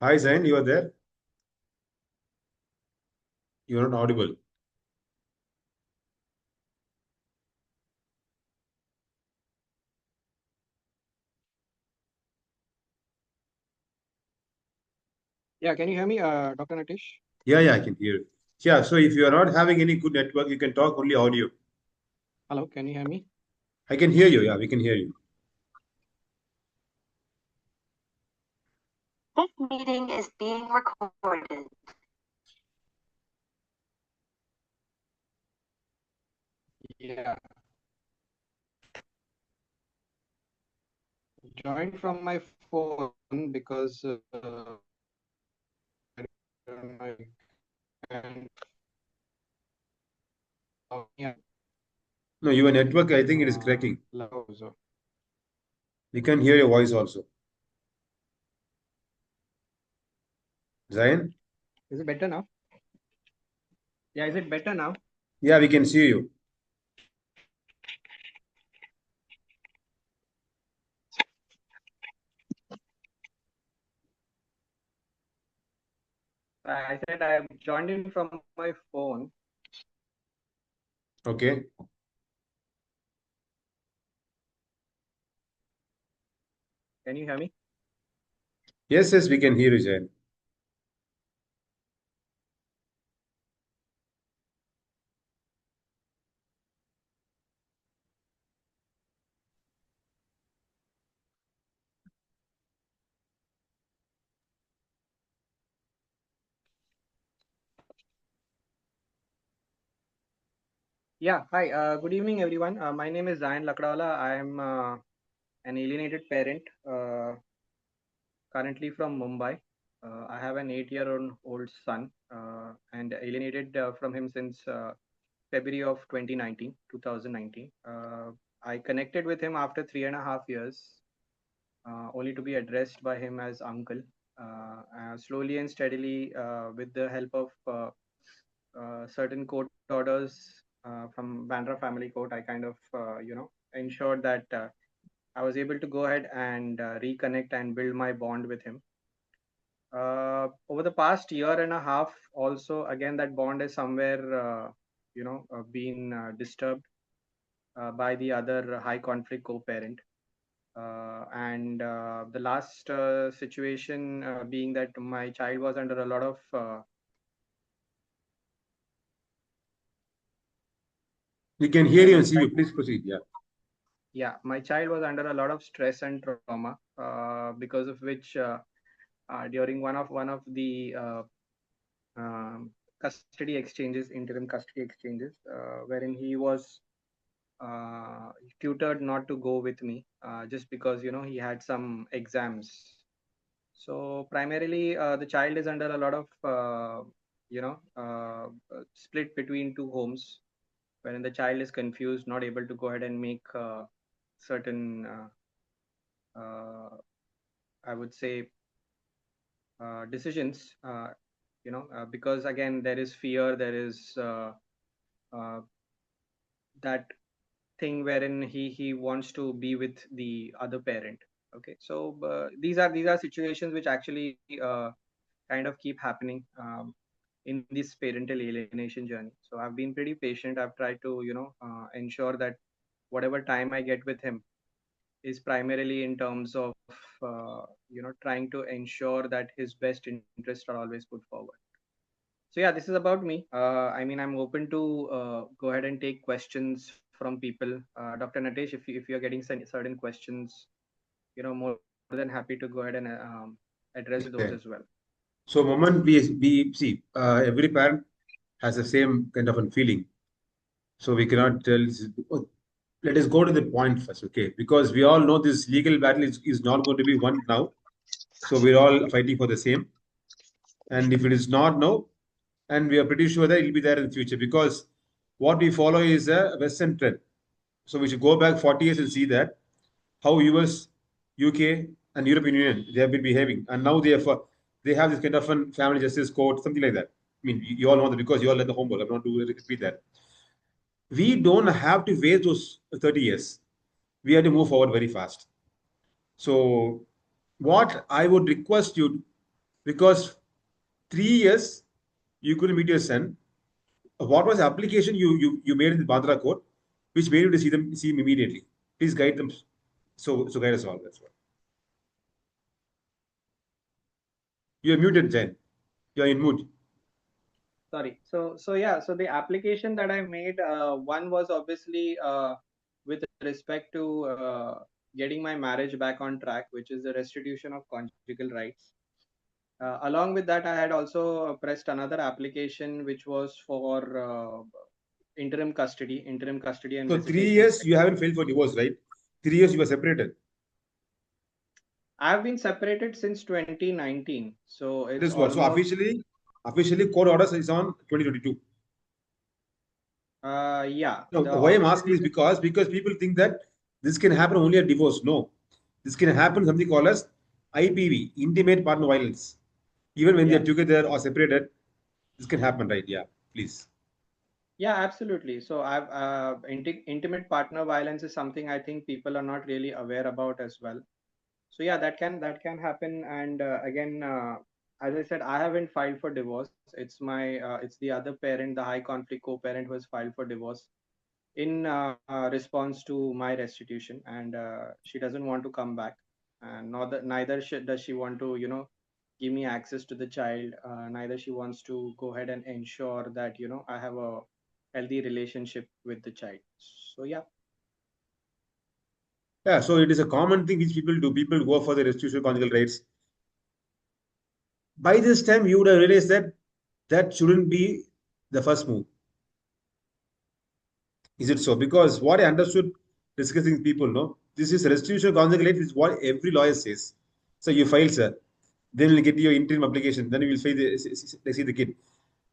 Hi, Zain, you are there? You are not audible. Yeah, can you hear me, Dr. Natish? Yeah, I can hear you. Yeah, so if you are not having any good network, you can talk only audio. Hello, can you hear me? I can hear you. Yeah, we can hear you. This meeting is being recorded. Yeah. Joined from my phone because I can No, your network, I think it is cracking. also. We can hear your voice also. Zain? Is it better now? Yeah, is it better now? Yeah, we can see you. I said I joined in from my phone. Okay. Can you hear me? Yes, we can hear you, Zain. Yeah, hi. Good evening, everyone. My name is Zian Lakdawalla. I am an alienated parent, currently from Mumbai. I have an 8-year-old son and alienated from him since February of 2019. I connected with him after 3.5 years, only to be addressed by him as uncle. Slowly and steadily, with the help of certain court orders from Bandra Family Court, I kind of, ensured that I was able to go ahead and reconnect and build my bond with him. Over the past year and a half, also, again, that bond is somewhere, been disturbed by the other high conflict co-parent. And the last situation being that my child was under a lot of We can hear you and see you. Please proceed. Yeah. yeah, my child was under a lot of stress and trauma, because of which during one of the custody exchanges, interim custody exchanges, wherein he was tutored not to go with me, just because he had some exams. So primarily, the child is under a lot of split between two homes, wherein the child is confused, not able to go ahead and make certain, I would say, decisions. Because again, there is fear, there is uh, that thing wherein he wants to be with the other parent. Okay, so these are situations which actually kind of keep happening in this parental alienation journey. So I've been pretty patient. I've tried to ensure that whatever time I get with him is primarily in terms of trying to ensure that his best interests are always put forward. So yeah, this is about me. I mean, I'm open to go ahead and take questions from people. Dr. Natesh, if you're getting certain questions, more than happy to go ahead and address those Okay. as well. So, moment we see, every parent has the same kind of a feeling. So we cannot tell. Oh, let us go to the point first, okay? Because we all know this legal battle is not going to be won now. So we're all fighting for the same. And if it is not now, and we are pretty sure that it will be there in the future, because what we follow is a Western trend. So we should go back 40 years and see that how US, UK, and European Union they have been behaving, and now they have this kind of a family justice court, something like that. I mean, you all know that because you all learned the homework. I'm not going to repeat that. We don't have to wait those 30 years. We have to move forward very fast. So, what I would request you because 3 years you couldn't meet your son. What was the application you made in the Bandra court, which made you to see him immediately? Please guide them. So guide us all. That's what. You are muted, Jen. You are in mute. Sorry. So the application that I made, one was obviously with respect to getting my marriage back on track, which is the restitution of conjugal rights. Along with that, I had also pressed another application, which was for interim custody and So three visitation. years you haven't filed for divorce, right? 3 years you were separated. I've been separated since 2019, so That it's is what. So almost officially court orders is on 2022. yeah. No, The why I'm asking officially is because people think that this can happen only at divorce. No, this can happen something called as IPV, intimate partner violence. Even when they yeah. are together or separated, this can happen, right? Yeah, please. Yeah, absolutely. So I've intimate partner violence is something I think people are not really aware about as well. So yeah, that can happen. And again, as I said, I haven't filed for divorce. It's the other parent, the high conflict co-parent, who has filed for divorce in response to my restitution, and she doesn't want to come back, and neither does she want to give me access to the child. Neither she wants to go ahead and ensure that I have a healthy relationship with the child. So yeah. Yeah, so it is a common thing which people do. People go for the restitution of conjugal rights. By this time, you would have realized that that shouldn't be the first move. Is it so? Because what I understood discussing with people, no, this is restitution of conjugal rights is what every lawyer says. So you file, sir. Then we'll get your interim application. Then we will see the kid.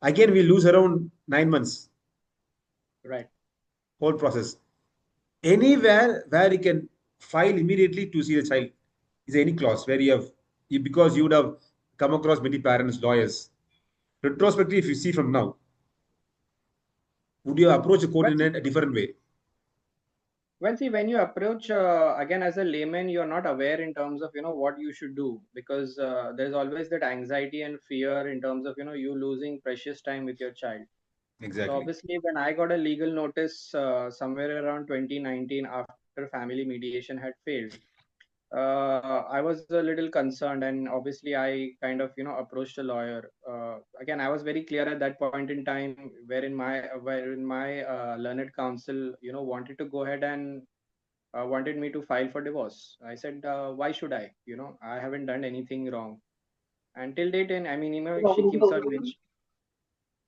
Again, we lose around 9 months. Right. Whole process. Anywhere where you can file immediately to see the child, is there any clause where because you would have come across many parents, lawyers. Retrospectively, if you see from now, would you approach a court Well, in see, a different way? well, see, when you approach again as a layman, you're not aware in terms of what you should do, because there's always that anxiety and fear in terms of you losing precious time with your child. So Exactly. obviously, when I got a legal notice somewhere around 2019 after family mediation had failed, I was a little concerned, and obviously, I kind of approached a lawyer. Again, I was very clear at that point in time, wherein my learned counsel wanted to go ahead and wanted me to file for divorce. I said, why should I? I haven't done anything wrong. And till date, and I mean, she keeps on mentioning.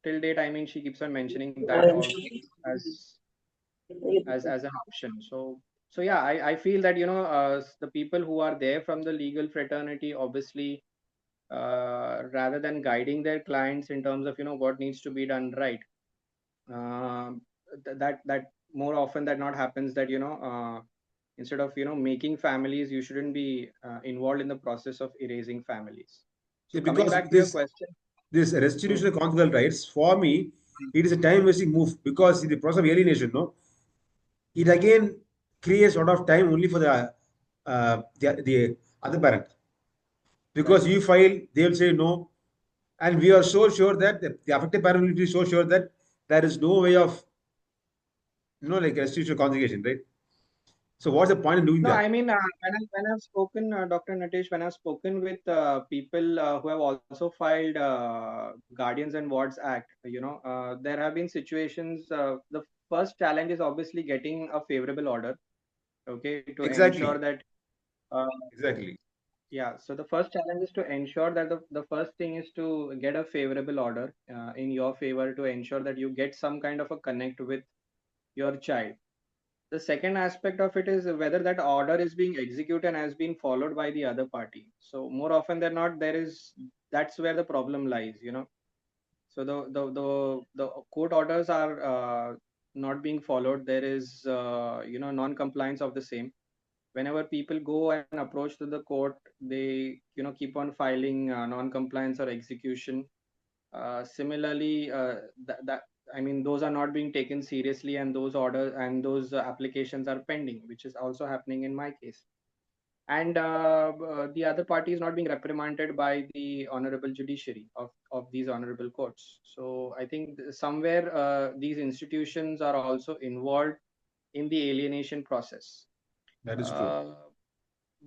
Till date, I mean, she keeps on mentioning that also as as an option. So yeah, I feel that the people who are there from the legal fraternity, obviously, rather than guiding their clients in terms of what needs to be done right, um, that more often that not happens, that instead of making families, you shouldn't be involved in the process of erasing families. So Yeah, coming because back to your question. this Hmm. restitution of conjugal rights, for me, it is a time wasting move because in the process of alienation, no, it again creates a lot of time only for the other parent. Right. Because you file, they will say no, and we are so sure that the affected parent will be so sure that there is no way of like restitution conjugation, right? So what's the point in doing No, that? I mean, when I've spoken, Dr. Nitesh, when I've spoken with people who have also filed Guardians and Wards Act, there have been situations. The first challenge is obviously getting a favorable order, okay, to ensure Exactly, that. Uh, exactly. yeah, so the first challenge is to ensure that the first thing is to get a favorable order in your favor, to ensure that you get some kind of a connect with your child. The second aspect of it is whether that order is being executed and has been followed by the other party. So more often than not, that's where the problem lies. So the court orders are not being followed. There is non-compliance of the same. Whenever people go and approach to the court, they keep on filing non-compliance or execution. Similarly, that I mean, those are not being taken seriously, and those orders and those applications are pending, which is also happening in my case. and the other party is not being reprimanded by the honorable judiciary of these honorable courts. So I think somewhere these institutions are also involved in the alienation process. That is true. Uh,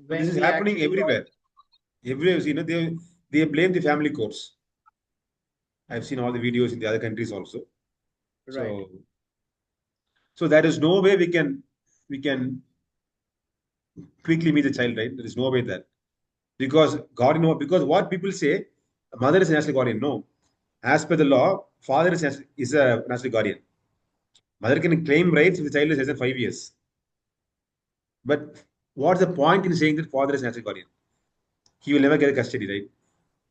So this when is we happening actually everywhere. Everywhere, they blame the family courts. I've seen all the videos in the other countries also. right, So there is no way we can quickly meet the child, right? There is no way that because because what people say, mother is a natural guardian. No, as per the law, father is a natural guardian. Mother can claim rights if the child is less than 5 years. But what's the point in saying that father is natural guardian? He will never get custody, right?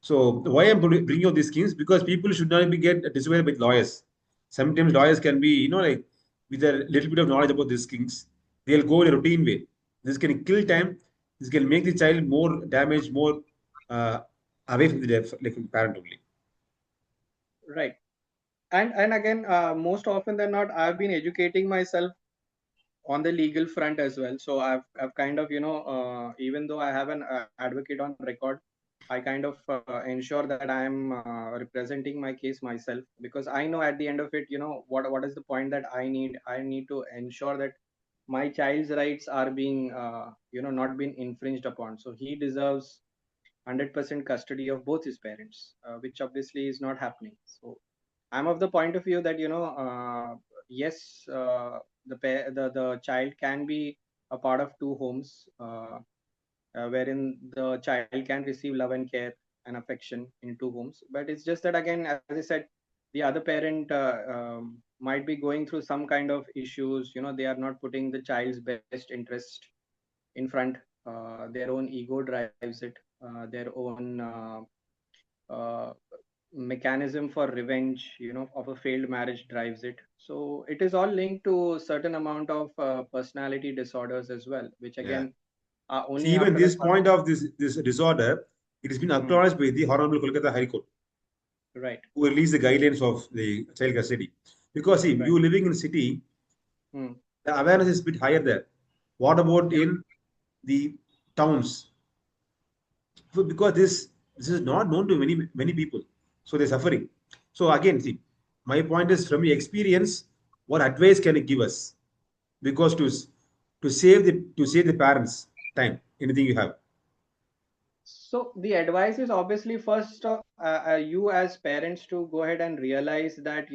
So why I'm bringing out these schemes because people should not be get dissuaded with lawyers. Sometimes lawyers can be, like with a little bit of knowledge about these schemes, they'll go in a routine way. This can kill time. This can make the child more damaged, more uh, away from the like from the parent only. right. And again, most often than not, I've been educating myself on the legal front as well. So I've kind of, even though I have an advocate on record, I kind of ensure that I'm representing my case myself, because I know at the end of it, what is the point that I need to ensure that my child's rights are being not being infringed upon. So he deserves 100% custody of both his parents, which obviously is not happening. So I'm of the point of view that yes, the child can be a part of two homes, wherein the child can receive love and care and affection in two homes. But it's just that, again, as I said, the other parent might be going through some kind of issues. They are not putting the child's best interest in front. Their own ego drives it. Their own uh, mechanism for revenge, of a failed marriage drives it. So it is all linked to certain amount of personality disorders as well, which Yeah. again are See, only even after a this certain. point of this disorder, it has been Hmm, acknowledged by the Honorable Kolkata High Court, right, who released the guidelines of the child custody. Because see, right. you living in city, Hmm, the awareness is a bit higher there. What about in the towns? Because this is not known to many people, so they're suffering. So again, see, my point is from your experience, what advice can you give us? Because to save the parents time, anything you have. so the advice is obviously first, you as parents to go ahead and realize that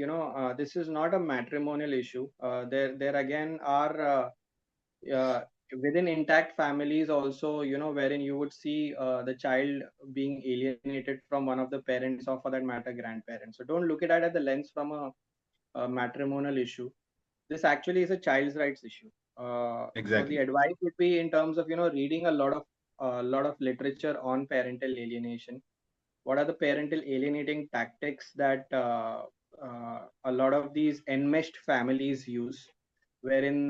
this is not a matrimonial issue. There again are uh, within intact families also, wherein you would see the child being alienated from one of the parents, or for that matter grandparents. So don't look at it at the lens from a matrimonial issue. This actually is a child's rights issue. So the Exactly. advice would be in terms of reading a lot of literature on parental alienation. What are the parental alienating tactics that a lot of these enmeshed families use, wherein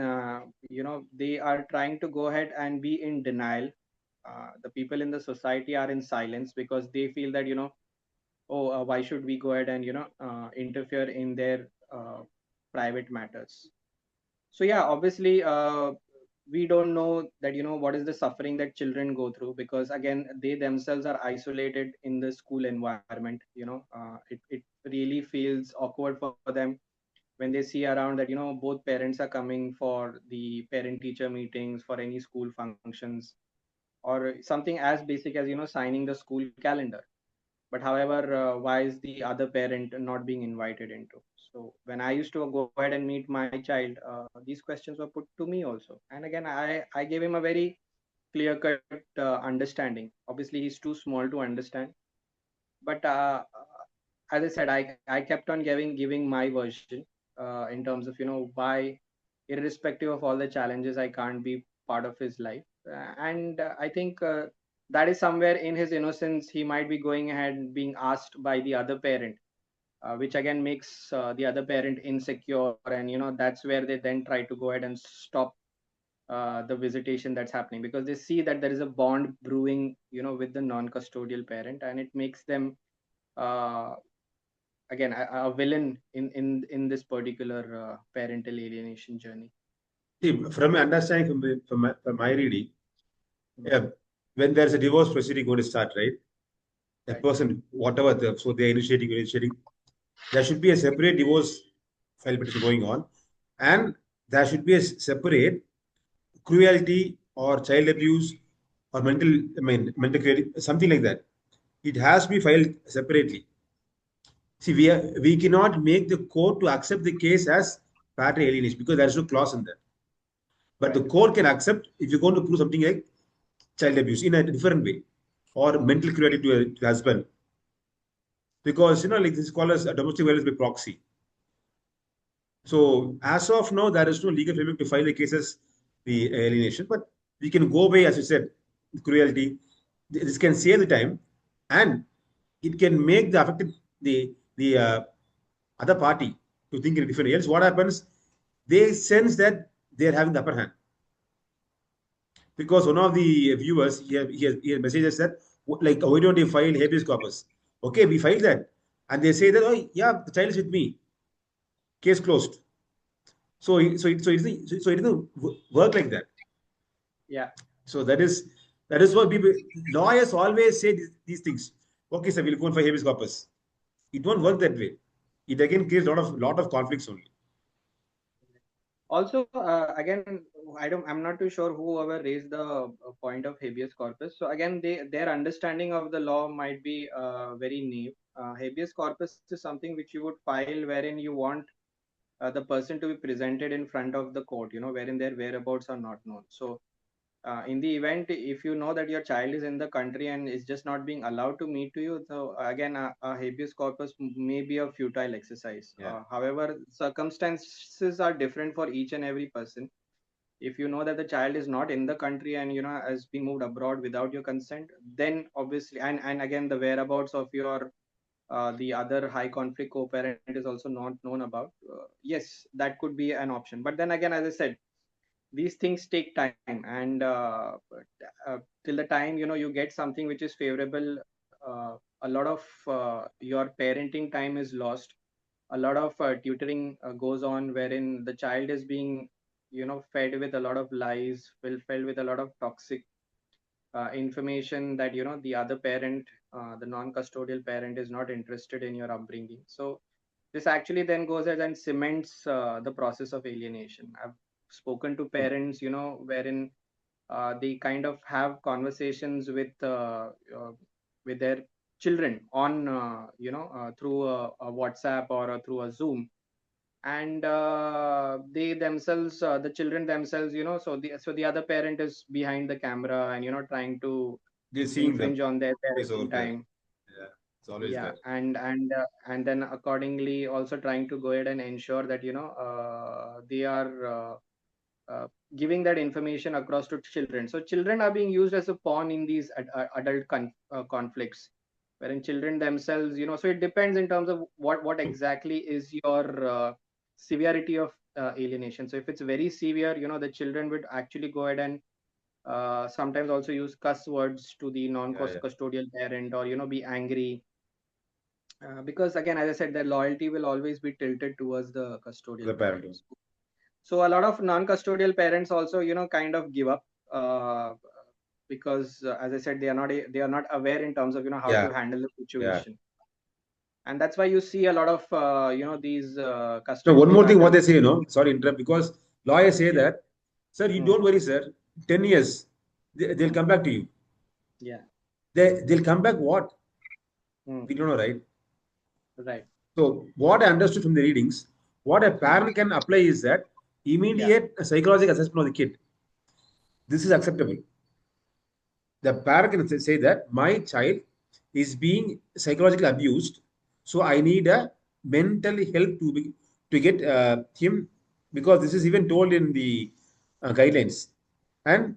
they are trying to go ahead and be in denial. The people in the society are in silence because they feel that oh, why should we go ahead and interfere in their private matters. So yeah, obviously, we don't know that what is the suffering that children go through, because again they themselves are isolated in the school environment. It really feels awkward for them when they see around that both parents are coming for the parent teacher meetings, for any school functions, or something as basic as signing the school calendar. But however, why is the other parent not being invited into? So when I used to go ahead and meet my child, these questions were put to me also, and again I gave him a very clear cut understanding. Obviously he's too small to understand, but as I said, I kept on giving my version, in terms of why, irrespective of all the challenges, I can't be part of his life. And I think that is somewhere in his innocence he might be going ahead and being asked by the other parent, which again makes the other parent insecure, and that's where they then try to go ahead and stop the visitation that's happening, because they see that there is a bond brewing with the non-custodial parent, and it makes them uh, again a villain in this particular parental alienation journey. See, from my understanding, from my reading, Yeah, when there's a divorce proceeding going to start, right? A Right. person, whatever, so they're initiating, there should be a separate divorce file petition going on, and there should be a separate cruelty or child abuse or mental something like that. It has to be filed separately. See, we cannot make the court to accept the case as parental alienation because there is no clause in that. But the Right. court can accept if you're going to prove something like child abuse in a different way or mental cruelty to a husband. Because, like this is called as a domestic violence by proxy. So as of now, there is no legal framework to file the cases, the alienation, but we can go by, as you said, cruelty. This can save the time, and it can make the affected the other party to think in a different way. Else, what happens? They sense that they are having the upper hand because one of the viewers he has messages that like, why don't you file habeas corpus? Okay, we filed that, and they say that, oh yeah, the child is with me, case closed. So it doesn't work like that. Yeah. So that is what people lawyers always say these things. Okay, sir, we'll go in for habeas corpus. It won't work that way. It again creates lot of conflicts only. Also, again, I'm not too sure whoever raised the point of habeas corpus. So again, their understanding of the law might be very naive. Habeas corpus is something which you would file wherein you want the person to be presented in front of the court, wherein their whereabouts are not known. So in the event, if you know that your child is in the country and is just not being allowed to meet to you, so again, a habeas corpus may be a futile exercise. Yeah. However, circumstances are different for each and every person. If you know that the child is not in the country and has been moved abroad without your consent, then obviously, and again, the whereabouts of your the other high conflict co-parent is also not known about. Yes, that could be an option. But then again, as I said, these things take time, and till the time you get something which is favorable, a lot of your parenting time is lost. A lot of tutoring goes on wherein the child is being fed with a lot of lies, filled with a lot of toxic information that the other parent, the non-custodial parent, is not interested in your upbringing. So this actually then goes ahead and cements the process of alienation. I've spoken to parents wherein they kind of have conversations with their children on through a WhatsApp or through a Zoom, and they themselves, the children themselves, so the other parent is behind the camera and trying to They're seeing them. infringe on their Always over parenting there. time. Yeah, it's always Yeah, there. and then accordingly also trying to go ahead and ensure that they are uh, giving that information across to children. So children are being used as a pawn in these adult conflicts, wherein children themselves, so it depends in terms of what exactly is your severity of alienation. So if it's very severe, the children would actually go ahead and sometimes also use cuss words to the Yeah. non-custodial parent, or be angry, because again, as I said, their loyalty will always be tilted towards the The custodial parent. parents. So a lot of non-custodial parents also kind of give up, because as I said, they are not aware in terms of how Yeah. to handle the Yeah. situation. And that's why you see a lot of these So one custody more thing, what battles. they say, sorry to interrupt, because lawyers say Yeah. that, sir, you Hmm. don't worry, sir. 10 years, they'll come back to you. Yeah. They'll come back what? Hmm. We don't know, right? Right. So what I understood from the readings, what a Hmm. parent can apply is that Yeah. immediate psychological assessment of the kid. This is acceptable. The parent can say that my child is being psychologically abused, so I need a mental help to get him, because this is even told in the guidelines. And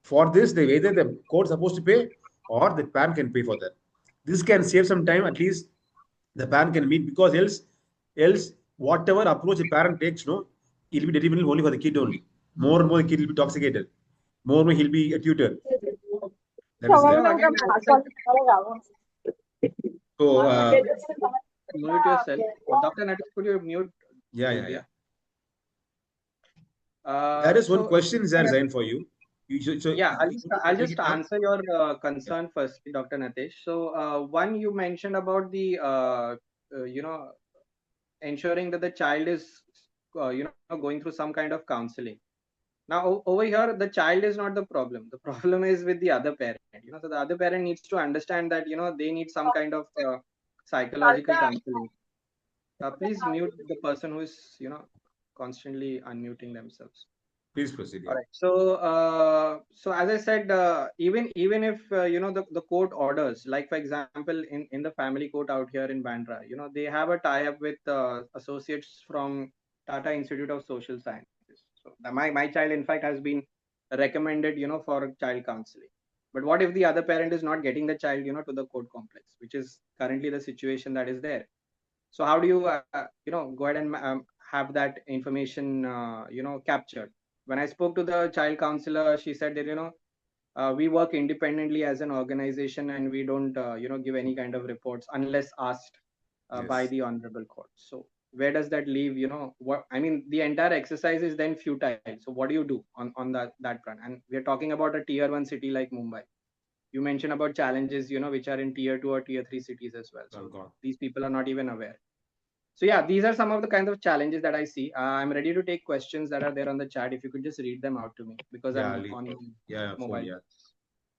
for this, either the court is supposed to pay or the parent can pay for that. This can save some time. At least the parent can meet, because else whatever approach the parent takes, no, it'll be detrimental only for the kid only. More and more the kid will be toxicated. More and more he'll be a tutor. That is there. So again, as I said, So, mute yourself. Dr. Natis, could you mute yeah. Julia? There is one So question, again, Zain, for you. Yeah, I'll just Up. answer your concern first, Dr. Natesh. So one, you mentioned about the ensuring that the child is going through some kind of counseling. Now over here, the child is not the problem. The problem is with the other parent. So the other parent needs to understand that they need some kind of psychological counseling. Please mute the person who is constantly unmuting themselves. Please proceed. Yeah. All right. So as I said, even if the court orders, like for example, in the family court out here in Bandra, they have a tie-up with associates from Tata Institute of Social Sciences. So my child, in fact, has been recommended, for child counseling. But what if the other parent is not getting the child, to the court complex, which is currently the situation that is there? So how do you go ahead and have that information captured? When I spoke to the child counselor, she said that we work independently as an organization and we don't give any kind of reports unless asked by Yes. the honorable court. So where does that leave? What I mean, the entire exercise is then futile. So what do you do on that front? And we're talking about a tier 1 city like Mumbai. You mentioned about challenges which are in tier 2 or tier 3 cities as well. So these people are not even aware. So yeah, these are some of the kinds of challenges that I see. I'm ready to take questions that are there on the chat. If you could just read them out to me, because Yeah, I'm on phone. mobile. Yeah.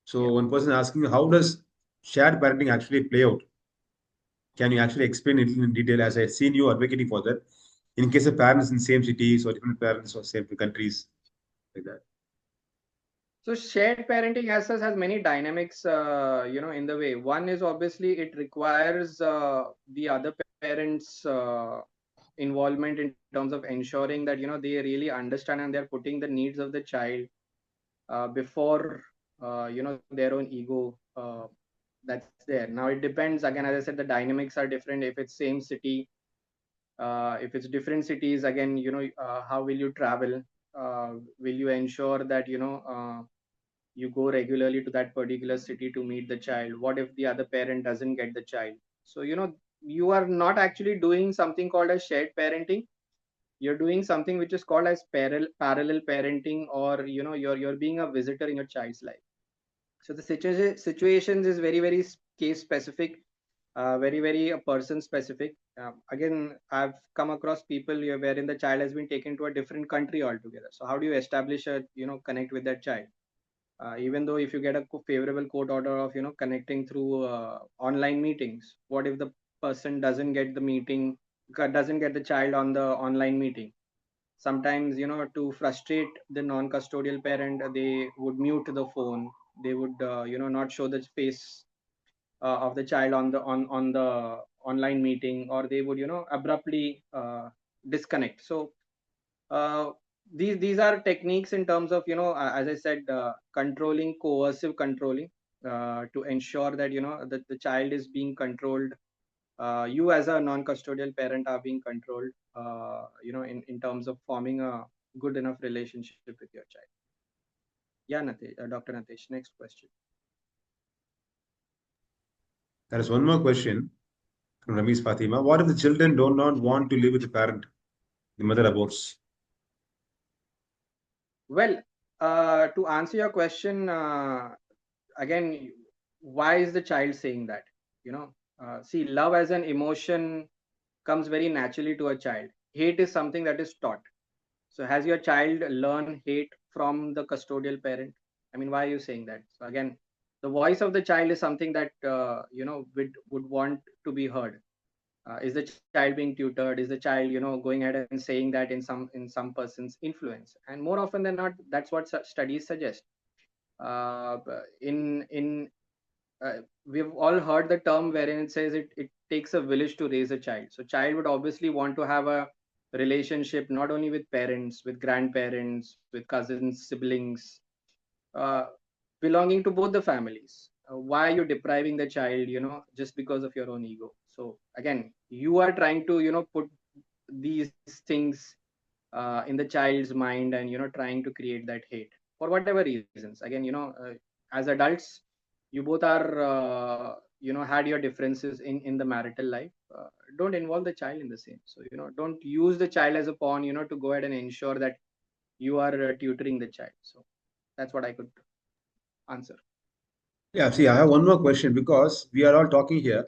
So Yeah. one person asking, how does shared parenting actually play out? Can you actually explain it in detail? As I've seen you advocating for that, in case of parents in same cities or different parents or same countries, like that. So shared parenting as such has many dynamics, in the way. One is obviously it requires the other parents' involvement in terms of ensuring that they really understand and they're putting the needs of the child before their own ego. That's there. Now it depends. Again, as I said, the dynamics are different. If it's same city, if it's different cities, again, how will you travel? Will you ensure that you go regularly to that particular city to meet the child? What if the other parent doesn't get the child? So you are not actually doing something called as shared parenting. You're doing something which is called as parallel parenting, or you're being a visitor in your child's life. So the situations is very very case specific, very very person specific. Again, I've come across people wherein the child has been taken to a different country altogether. So how do you establish a connect with that child? Even though if you get a favorable court order of connecting through online meetings, what if the person doesn't get the meeting, doesn't get the child on the online meeting? Sometimes to frustrate the non-custodial parent, they would mute the phone. They would not show the face of the child on the online meeting, or they would abruptly disconnect. So uh, these are techniques in terms of as I said, controlling, coercive controlling, to ensure that that the child is being controlled. You as a non-custodial parent are being controlled, in terms of forming a good enough relationship with your child. Yeah, Natesh, Dr. Natesh, next question. There is one more question from Ramesh Fatima. What if the children do not want to live with the parent? The mother aborts. Well, to answer your question, again, why is the child saying that? See, love as an emotion comes very naturally to a child. Hate is something that is taught. So has your child learned hate from the custodial parent? I mean, why are you saying that? So again, the voice of the child is something that would want to be heard. Is the child being tutored? Is the child going ahead and saying that in some person's influence? And more often than not, that's what studies suggest. In We've all heard the term wherein it says it takes a village to raise a child. So child would obviously want to have a relationship not only with parents, with grandparents, with cousins, siblings, uh, belonging to both the families. Why are you depriving the child just because of your own ego? So again, you are trying to put these things in the child's mind, and trying to create that hate for whatever reasons. Again, as adults, you both are had your differences in the marital life. Don't involve the child in the same. So don't use the child as a pawn to go ahead and ensure that you are tutoring the child. So That's what I could answer. Yeah, see, I have one more question because we are all talking here.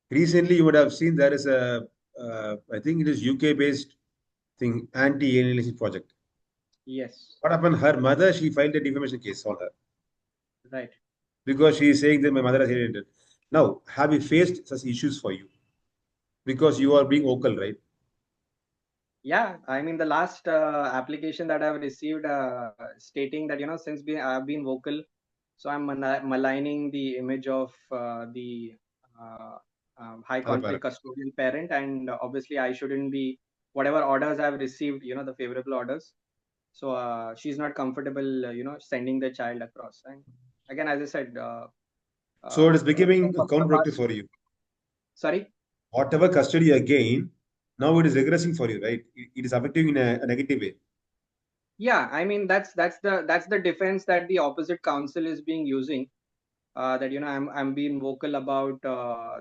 Recently, you would have seen there is I think it is UK-based thing, anti-alienation project. Yes, What happened? Her mother, she filed a defamation case on her right. because she is saying that my mother has alienated. Now, have you faced such issues for you? Because you are being vocal, right? Yeah, I mean the last application that I've received stating that since I've been vocal, so I'm maligning the image of the uh, high Other conflict parent. custodial parent, and obviously I shouldn't be whatever orders I've received, the favorable orders. So she's not comfortable, sending the child across. And again, as I said, So it is becoming for the counterproductive past, for you. sorry. Whatever custody you gain, now it is regressing for you, right? It is affecting in a negative way. Yeah, I mean that's the defense that the opposite counsel is being using. That I'm being vocal about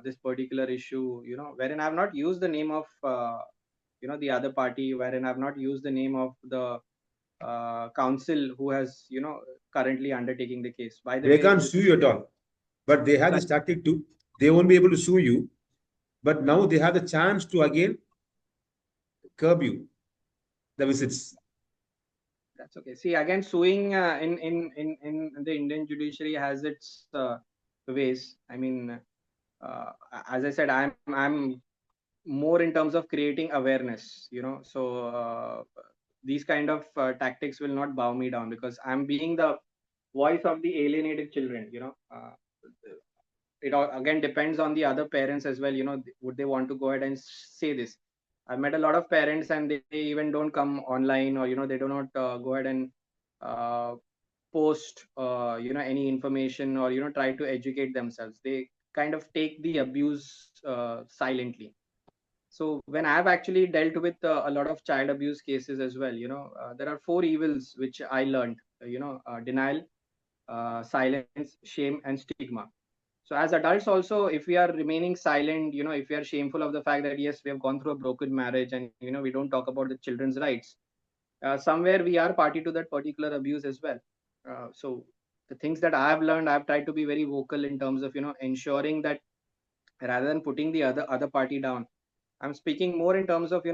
this particular issue, wherein I've not used the name of the other party, wherein I've not used the name of the counsel who has currently undertaking the case. By the They way, can't sue you at all, but they have sorry, this tactic too. They won't be able to sue you, but now they have the chance to again curb you, the visits. that's okay. See, again, suing in the Indian judiciary has its ways. I mean, as I said, I'm more in terms of creating awareness, so these kind of tactics will not bow me down because I'm being the voice of the alienated children. It all again depends on the other parents as well. Would they want to go ahead and say this? I've met a lot of parents and they even don't come online, or they do not go ahead and uh, post any information, or try to educate themselves. They kind of take the abuse silently. So when I've actually dealt with a lot of child abuse cases as well, there are four evils which I learned. Denial, silence, shame, and stigma. So as adults also, if we are remaining silent, if we are shameful of the fact that yes, we have gone through a broken marriage, and we don't talk about the children's rights, somewhere we are party to that particular abuse as well. So the things that I've learned, I've tried to be very vocal in terms of ensuring that rather than putting the other party down, I'm speaking more in terms of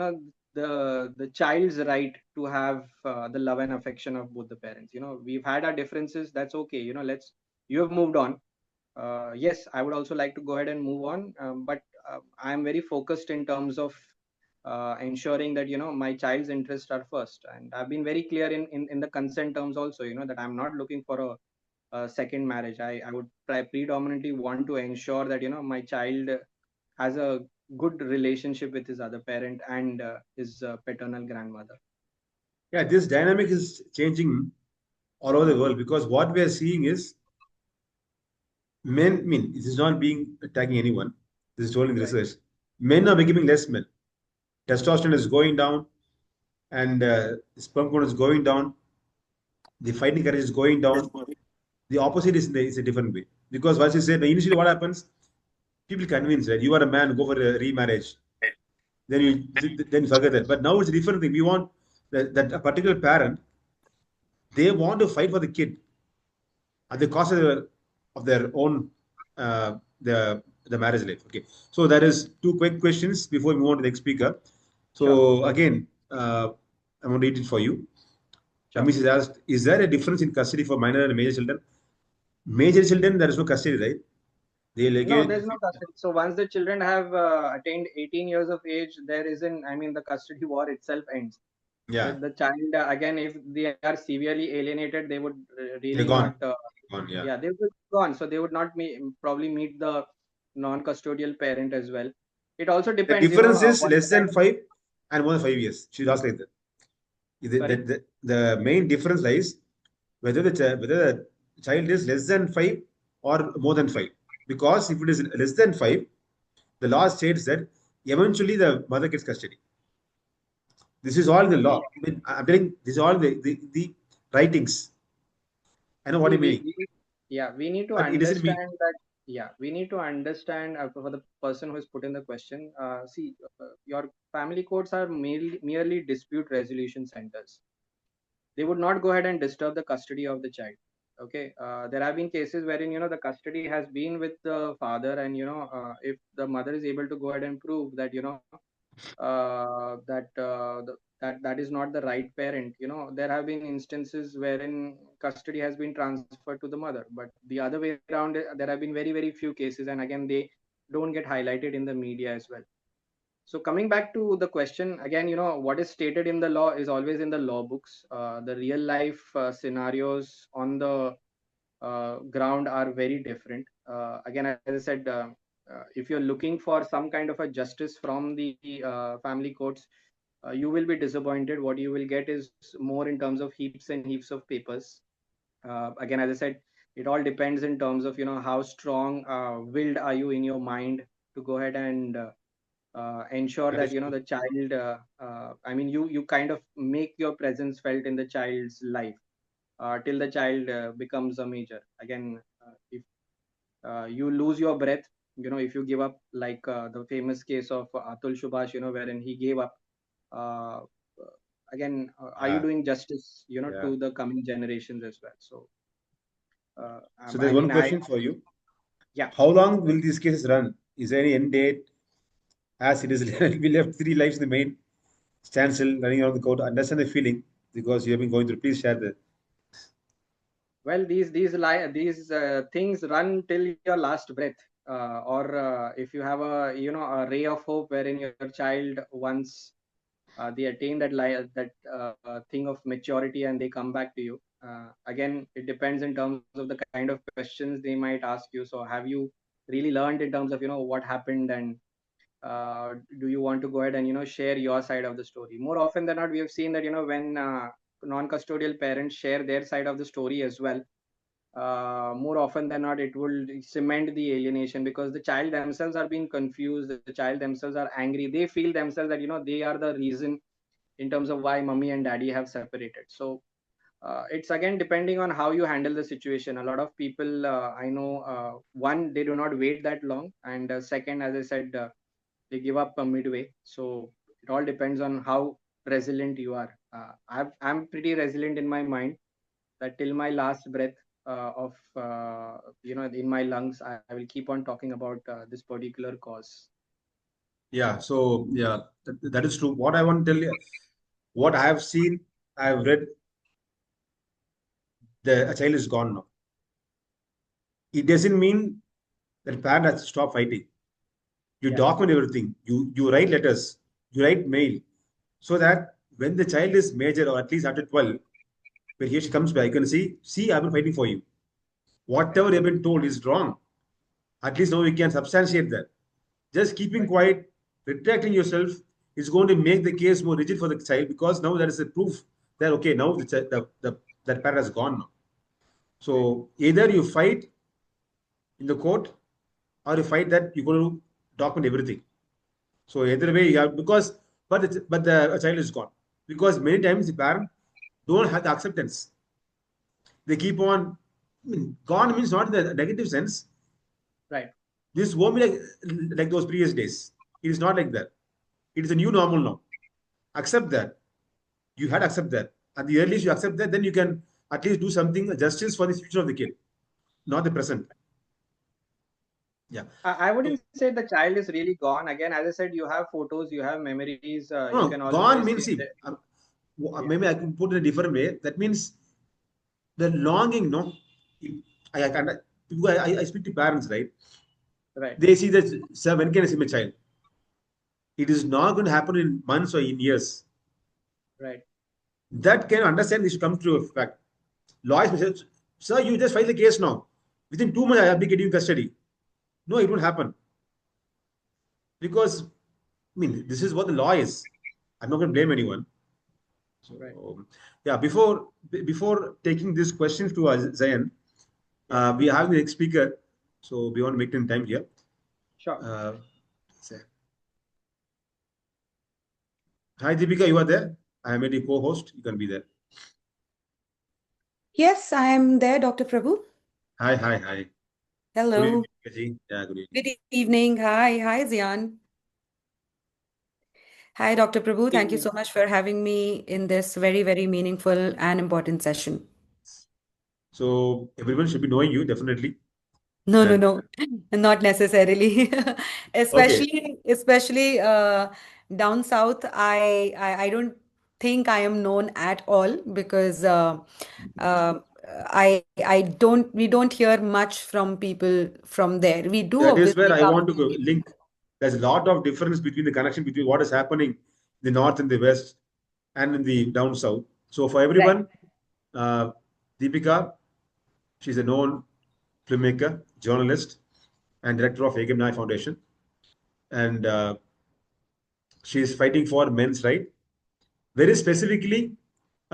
the child's right to have the love and affection of both the parents. We've had our differences, that's okay. Let's You have moved on. Yes, I would also like to go ahead and move on, but I'm very focused in terms of ensuring that my child's interests are first, and I've been very clear in the consent terms also, that I'm not looking for a second marriage. I would predominantly want to ensure that my child has a good relationship with his other parent and his paternal grandmother. Yeah, this dynamic is changing all over the world because what we are seeing is men, I mean, this is not being attacking anyone. This is told in the Right. research. Men are becoming less men. Testosterone is going down and sperm count is going down. The fighting courage is going down. The opposite is a different way. Because what you said, initially what happens, people convince that you are a man, go for a remarriage. Then you forget that. But now it's a different thing. We want that a particular parent, they want to fight for the kid at the cost of their own uh, the marriage life. Okay, so there is two quick questions before we move on to the next speaker. Sure. So again, I'm going to read it for you. Sure. Amish has asked, is there a difference in custody for minor and major children? Major children, there is no custody, right? They'll No, again, there's no custody. So once the children have attained 18 years of age, there isn't, I mean, the custody war itself ends. yeah, The child, again, if they are severely alienated, they would they're really gone. not, Gone, yeah. yeah, they would be gone. So they would not probably meet the non-custodial parent as well. It also The depends, difference is what less than 5 and more than 5 years. She's asked like that. sorry? The main difference lies whether the child is less than 5 or more than 5. Because if it is less than 5, the law states that eventually the mother gets custody. This is all in the law. I mean, I'm telling this is all the writings. I know what See, you mean, we need to but it doesn't mean. understand that. Yeah, we need to understand for the person who is put in the question. Your family courts are merely dispute resolution centers. they would not go ahead and disturb the custody of the child. Okay, there have been cases wherein the custody has been with the father, and if the mother is able to go ahead and prove that that is not the right parent. There have been instances wherein custody has been transferred to the mother, but the other way around, there have been very few cases, and again they don't get highlighted in the media as well. So coming back to the question again, what is stated in the law is always in the law books. The real life scenarios on the ground are very different. Again, as I said, if you're looking for some kind of a justice from the family courts, you will be disappointed. What you will get is more in terms of heaps and heaps of papers. Again, as I said, it all depends in terms of how strong willed are you in your mind to go ahead and ensure That that is true. the child, I mean, you kind of make your presence felt in the child's life till the child becomes a major. Again, if you lose your breath, if you give up, like the famous case of Atul Subhash, wherein he gave up, uh, again, are you Yeah, doing justice yeah. to the coming generations as well? So So there's I one mean, question for you. yeah. How long will these cases run? Is there any end date? As it is, we left three lives in the main standstill, running around the court. Understand the feeling because you have been going through. Please share the. Well, these things run till your last breath, or if you have a ray of hope wherein your child, once they attain that thing of maturity and they come back to you. Again, it depends in terms of the kind of questions they might ask you. So have you really learned in terms of what happened, and do you want to go ahead and share your side of the story? More often than not, we have seen that when non-custodial parents share their side of the story as well, more often than not it will cement the alienation, because the child themselves are being confused, the child themselves are angry, they feel themselves that they are the reason in terms of why mommy and daddy have separated. So it's again depending on how you handle the situation. A lot of people, I know, one, they do not wait that long, and second, as I said, they give up midway. So it all depends on how resilient you are. I'm pretty resilient in my mind, that till my last breath of in my lungs, I will keep on talking about this particular cause. Yeah. So yeah, that is true. What I want to tell you, what I have seen, I have read. A child is gone now. It doesn't mean that parent has to stop fighting. You Yeah. document everything. You write letters. You write mail, so that when the child is major or at least after 12, when he or she comes back, you can see, I've been fighting for you. Right. Whatever you've been told is wrong. At least now we can substantiate that. Just keeping Right. quiet, retracting yourself is going to make the case more rigid for the child, because now there is a proof that okay, now that parent has gone now. Right. So either you fight in the court, or you fight that you're going to document everything. So either way, you have, because but the child is gone, because many times the parent don't have the acceptance. They keep on. I mean, gone means not in the negative sense. Right. This won't be like those previous days. It is not like that. It is a new normal now. Accept that. You had to accept that. At the earliest you accept that, then you can at least do something justice for the future of the kid, not the present. Yeah. I So, wouldn't say the child is really gone. Again, as I said, you have photos, you have memories. no, You no, can gone always say means see. that. Yeah. Maybe I can put it in a different way. That means the longing. No, I can. I speak to parents, right? Right. They see that, sir, when can I see my child? It is not going to happen in months or in years. Right. That can understand this come to a fact. Lawyers may say, sir, you just file the case now. Within 2 months, I will be getting you custody. No, it won't happen. Because, I mean, this is what the law is. I'm not going to blame anyone. Right. So, yeah, before taking these questions to Zayan, Yeah. we are having the next speaker. So, we want to make them time here. Sure. Uh, Hi, Deepika, you are there? I am a co-host. You can be there. Yes, I am there, Dr. Prabhu. Hi, hi, hi. Good evening, Hello. Deepika ji. Yeah, good evening. Good evening. Hi, Zian. Hi, Dr. Prabhu. Thank you Hey. so much for having me in this very, very meaningful and important session. So everyone should be knowing you definitely. No, no, And no, not necessarily. okay, Especially down south, I don't think I am known at all because uh, we don't hear much from people from there. We do that is where obviously I come want to to go you. link. There's a lot of difference between the connection between what is happening in the north and the west and in the down south. So for Right. everyone, uh, Deepika, she's a known filmmaker, journalist, and director of Ekam Nyaay Foundation, and she is fighting for men's right, very specifically,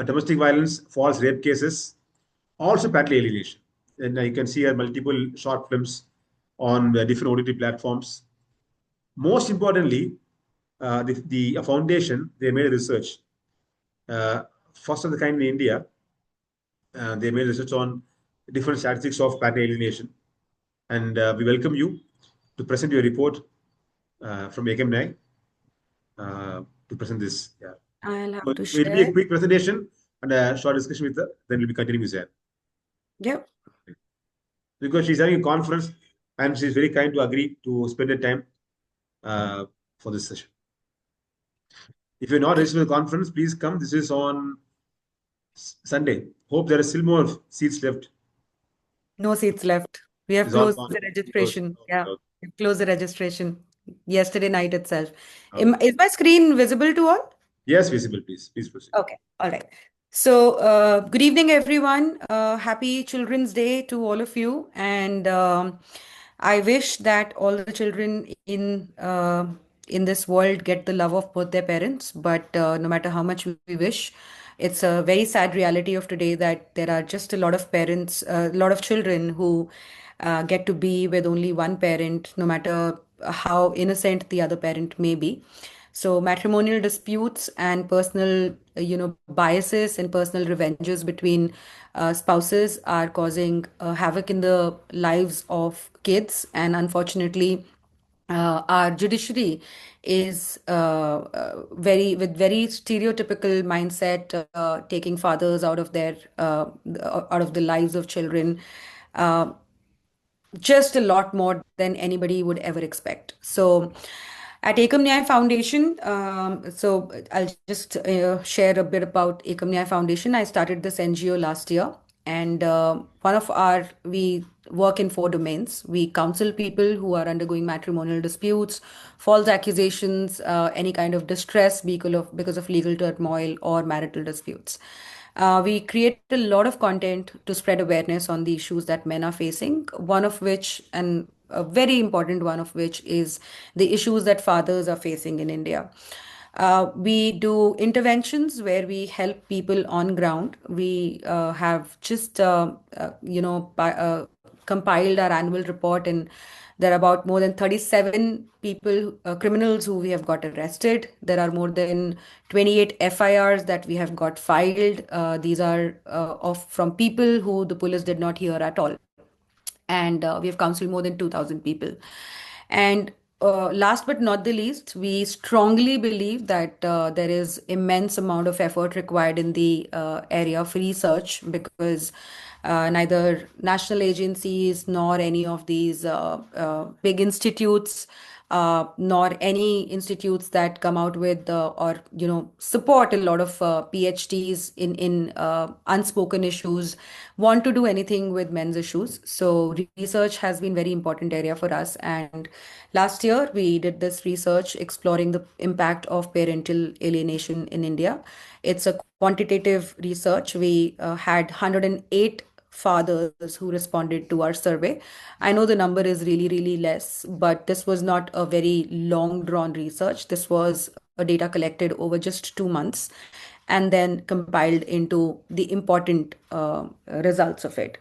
domestic violence, false rape cases, also parental alienation. And you can see her multiple short films on different OTT platforms. Most importantly, the foundation, they made research, uh, first of the kind in India. They made research on different statistics of parental alienation. And we welcome you to present your report from Ekam Nyaay to present this. Yeah. I'll So have to it will be a share. quick presentation and a short discussion with her. Then we'll be continuing with that. Yep. Because she's having a conference and she's very kind to agree to spend the time uh, for this session. If you're not Okay. registered for the conference, please come. This is on Sunday. Hope there are still more seats left. No seats left. We have It's all closed gone. the Closed. registration. Okay, Yeah, okay, we've closed the registration yesterday night itself. okay. Is my screen visible to all? Yes, visible, please. Please proceed. Okay, all right. So, good evening, everyone. Happy Children's Day to all of you. And I wish that all the children in this world get the love of both their parents. But no matter how much we wish, it's a very sad reality of today that there are just a lot of parents, a lot of children who get to be with only one parent, no matter how innocent the other parent may be. So matrimonial disputes and personal, biases and personal revenges between spouses are causing havoc in the lives of kids, and unfortunately, our judiciary is very with very stereotypical mindset, taking fathers out of the lives of children. Uh, just a lot more than anybody would ever expect. So, at Ekam Nyaay Foundation, so I'll just share a bit about Ekam Nyaay Foundation. I started this NGO last year, and we work in four domains. We counsel people who are undergoing matrimonial disputes, false accusations, any kind of distress because of legal turmoil or marital disputes. We create a lot of content to spread awareness on the issues that men are facing, one of which, and a very important one of which, is the issues that fathers are facing in India. We do interventions where we help people on ground. We have just, compiled our annual report, and there are about more than 37 people, criminals who we have got arrested. There are more than 28 FIRs that we have got filed. These are from people who the police did not hear at all, and we have counseled more than 2,000 people. And last but not the least, we strongly believe that there is immense amount of effort required in the area of research, because neither national agencies nor any of these big institutes, nor any institutes that come out with or support a lot of PhDs in unspoken issues, want to do anything with men's issues. So research has been very important area for us. And last year we did this research exploring the impact of parental alienation in India. It's a quantitative research. We had 108 fathers who responded to our survey. I know the number is really, really less, but this was not a very long drawn research. This was a data collected over just 2 months and then compiled into the important results of it.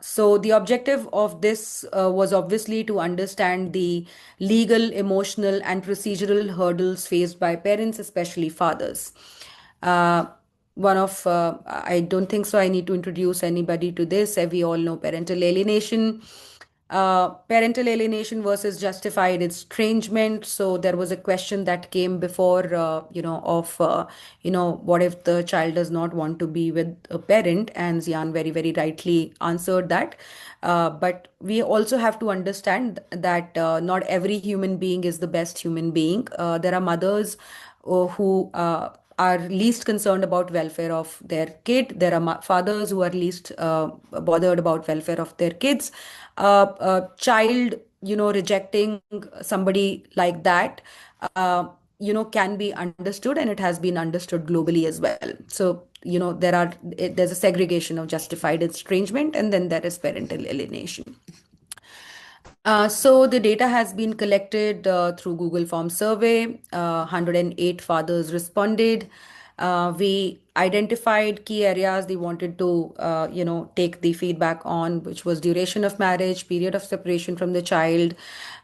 So the objective of this was obviously to understand the legal, emotional, and procedural hurdles faced by parents, especially fathers. Uh, I don't think so. I need to introduce anybody to this. We all know parental alienation. Parental alienation versus justified estrangement. So there was a question that came before, what if the child does not want to be with a parent? And Zian very, very rightly answered that. But we also have to understand that not every human being is the best human being. There are mothers who are least concerned about welfare of their kid. There are fathers who are least bothered about welfare of their kids. A child, rejecting somebody like that, can be understood, and it has been understood globally as well. So, there's a segregation of justified estrangement, and then there is parental alienation. So the data has been collected through Google Form survey. 108 fathers responded. We identified key areas they wanted to, take the feedback on, which was duration of marriage, period of separation from the child,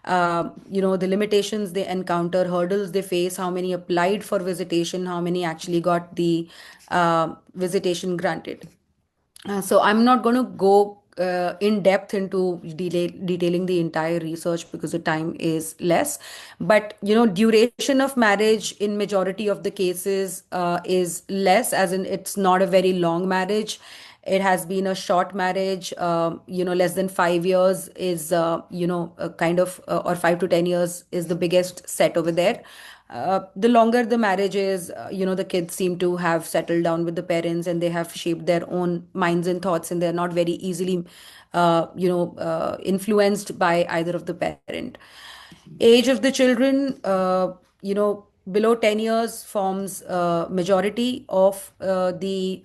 the limitations they encounter, hurdles they face, how many applied for visitation, how many actually got the visitation granted. So I'm not going to go in depth into detailing the entire research because the time is less. But duration of marriage in majority of the cases is less, as in it's not a very long marriage. It has been a short marriage. Less than 5 years is a kind of or 5 to 10 years is the biggest set over there. The longer the marriage is, the kids seem to have settled down with the parents, and they have shaped their own minds and thoughts, and they're not very easily, influenced by either of the parent. Age of the children, below 10 years forms majority of the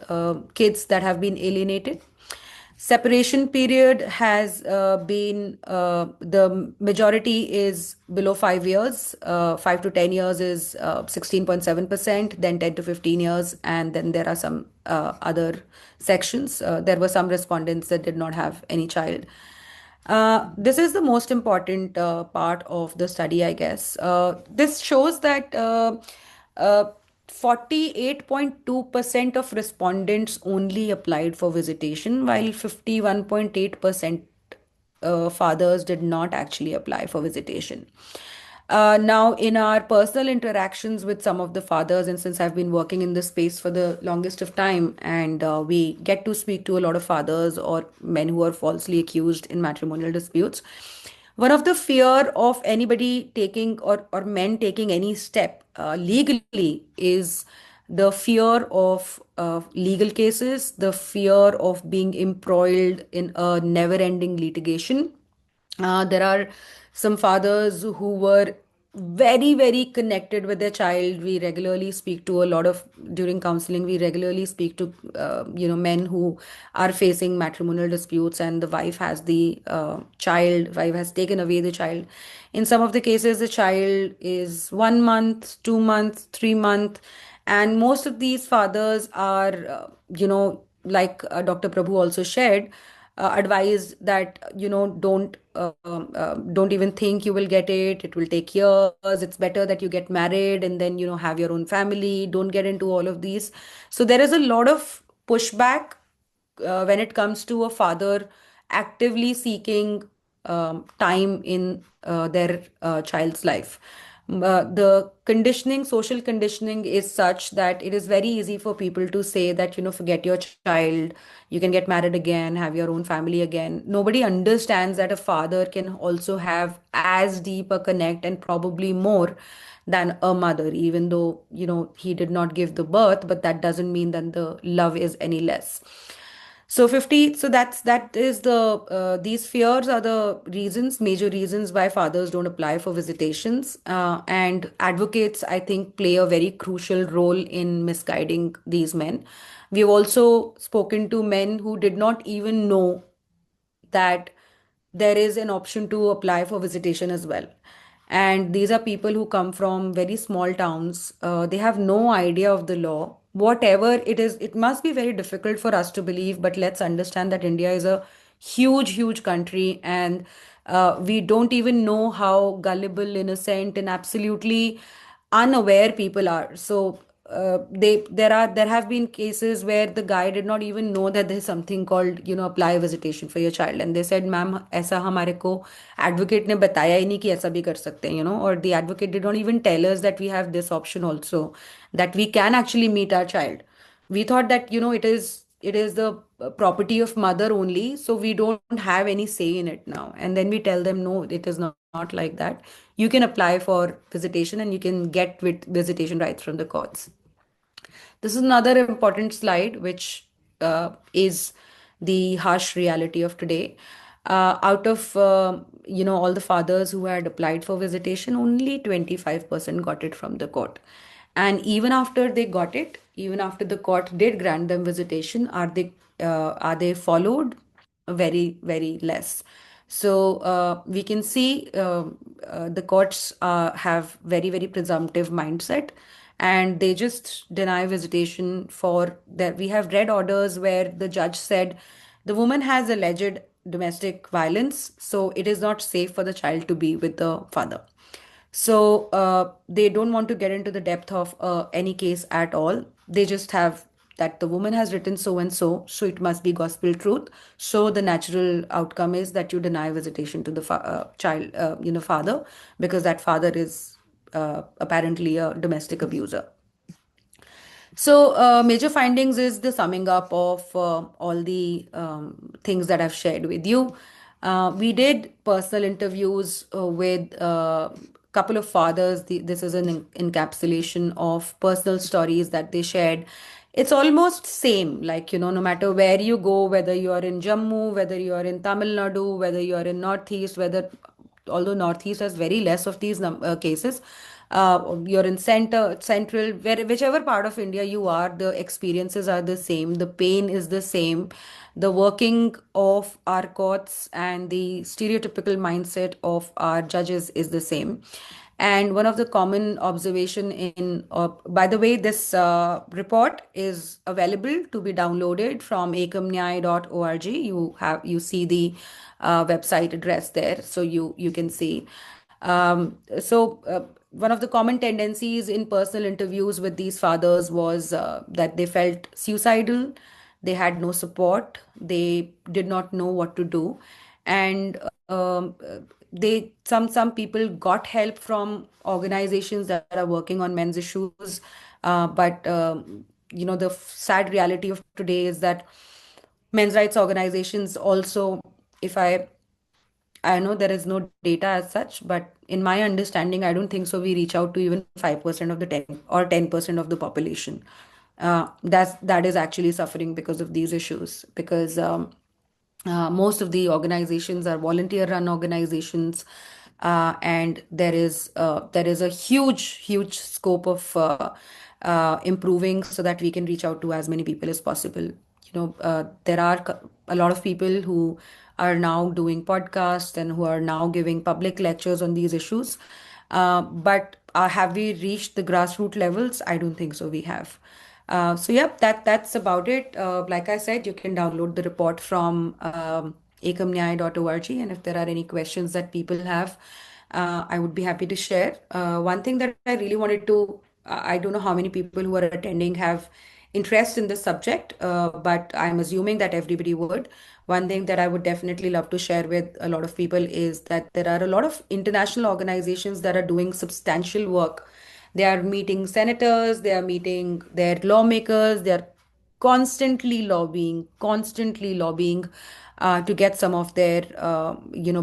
kids that have been alienated. Separation period has been the majority is below 5 years. 5 to 10 years is 16.7%, then 10 to 15 years, and then there are some other sections. There were some respondents that did not have any child. This is the most important part of the study, I guess. This shows that 48.2% of respondents only applied for visitation, while 51.8% fathers did not actually apply for visitation. Now, in our personal interactions with some of the fathers, and since I've been working in this space for the longest of time, and we get to speak to a lot of fathers or men who are falsely accused in matrimonial disputes, one of the fear of anybody taking or men taking any step legally is the fear of legal cases, the fear of being embroiled in a never ending litigation. There are some fathers who were very, very connected with their child. We regularly speak to a lot of, during counseling, we regularly speak to, men who are facing matrimonial disputes, and the wife has the wife has taken away the child. In some of the cases, the child is 1 month, 2 months, 3 months. And most of these fathers are, like Dr. Prabhu also shared, advised that don't even think you will get it will take years. It's better that you get married and then have your own family. Don't get into all of these. So there is a lot of pushback when it comes to a father actively seeking time in their child's life. The conditioning, social conditioning is such that it is very easy for people to say that, forget your child, you can get married again, have your own family again. Nobody understands that a father can also have as deep a connect and probably more than a mother, even though, he did not give the birth, but that doesn't mean that the love is any less. So 50, so that is the these fears are the reasons, major reasons why fathers don't apply for visitations. And advocates, I think, play a very crucial role in misguiding these men. We've also spoken to men who did not even know that there is an option to apply for visitation as well. And these are people who come from very small towns. They have no idea of the law. Whatever it is, it must be very difficult for us to believe, but let's understand that India is a huge, huge country, and we don't even know how gullible, innocent, and absolutely unaware people are. So, there have been cases where the guy did not even know that there's something called, apply visitation for your child, and they said, "Ma'am, ऐसा हमारे को advocate ने बताया ही नहीं कि ऐसा भी कर सकते हैं, or the advocate did not even tell us that we have this option also, that we can actually meet our child. We thought that, it is the property of mother only, so we don't have any say in it now." And then we tell them, no, it is not like that. You can apply for visitation and you can get with visitation rights from the courts. This is another important slide, which is the harsh reality of today. Out of all the fathers who had applied for visitation, only 25% got it from the court. And even after they got it, even after the court did grant them visitation, are they followed? Very, very less. So we can see the courts have very, very presumptive mindset, and they just deny visitation for that. We have read orders where the judge said the woman has alleged domestic violence, so it is not safe for the child to be with the father. So they don't want to get into the depth of any case at all. They just have that the woman has written so and so, so it must be gospel truth. So the natural outcome is that you deny visitation to the child, father, because that father is apparently a domestic abuser. So, major findings is the summing up of all the things that I've shared with you. We did personal interviews with a couple of fathers. This is an encapsulation of personal stories that they shared. It's almost same, like, no matter where you go, whether you are in Jammu, whether you are in Tamil Nadu, whether you are in Northeast, although Northeast has very less of these cases, you're in central, whichever part of India you are, the experiences are the same, the pain is the same, the working of our courts and the stereotypical mindset of our judges is the same. And one of the common observation by the way, this report is available to be downloaded from ekamnyaay.org. You see the website address there, so you can see. So one of the common tendencies in personal interviews with these fathers was that they felt suicidal, they had no support, they did not know what to do, and some people got help from organizations that are working on men's issues, but the sad reality of today is that men's rights organizations also, if I know there is no data as such, but in my understanding, I don't think so. We reach out to even 5% of the 10% of the population. That is actually suffering because of these issues. Because most of the organizations are volunteer-run organizations, and there is a huge scope of improving so that we can reach out to as many people as possible. There are a lot of people who are now doing podcasts and who are now giving public lectures on these issues. But have we reached the grassroots levels? I don't think so. We have. So yeah, that's about it. Like I said, you can download the report from ekamnyaay.org, and if there are any questions that people have, I would be happy to share. One thing that I really wanted to, I don't know how many people who are attending have interest in this subject, but I'm assuming that everybody would. One thing that I would definitely love to share with a lot of people is that there are a lot of international organizations that are doing substantial work. They are meeting senators, they are meeting their lawmakers, they are constantly lobbying to get some of their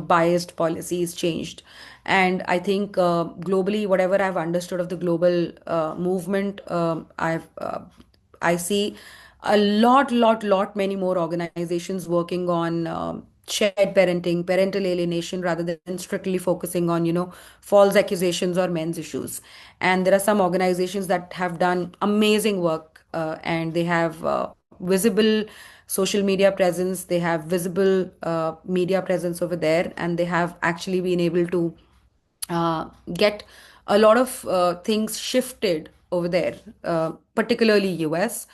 biased policies changed. And I think globally, whatever I've understood of the global movement, I see a lot many more organizations working on shared parenting, parental alienation, rather than strictly focusing on, false accusations or men's issues. And there are some organizations that have done amazing work, and they have visible social media presence, they have visible media presence over there, and they have actually been able to get a lot of things shifted over there, particularly US,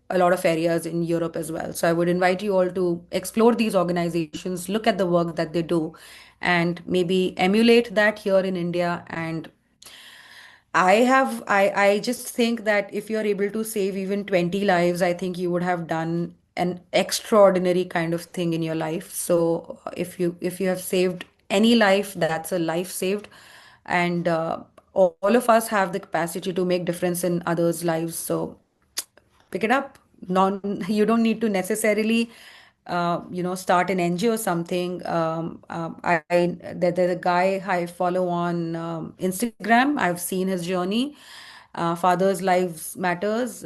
a lot of areas in Europe as well. So I would invite you all to explore these organizations, look at the work that they do, and maybe emulate that here in India. And I just think that if you're able to save even 20 lives, I think you would have done an extraordinary kind of thing in your life. So if you have saved any life, that's a life saved. And all of us have the capacity to make difference in others' lives. So pick it up. Non, you don't need to necessarily, start an NGO or something. There's a guy I follow on Instagram. I've seen his journey. Father's Lives Matters.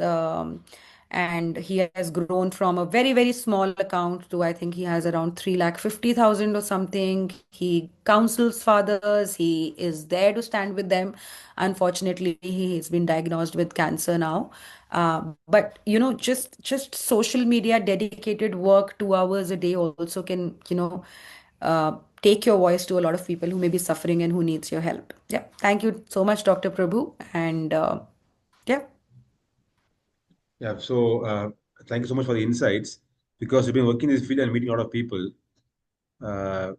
And he has grown from a very, very small account to I think he has around 3,50,000 or something. He counsels fathers. He is there to stand with them. Unfortunately, he has been diagnosed with cancer now. But just social media dedicated work 2 hours a day also can, take your voice to a lot of people who may be suffering and who needs your help. Yeah. Thank you so much, Dr. Prabhu. And yeah. Yeah. So thank you so much for the insights because you've been working in this field and meeting a lot of people. Uh,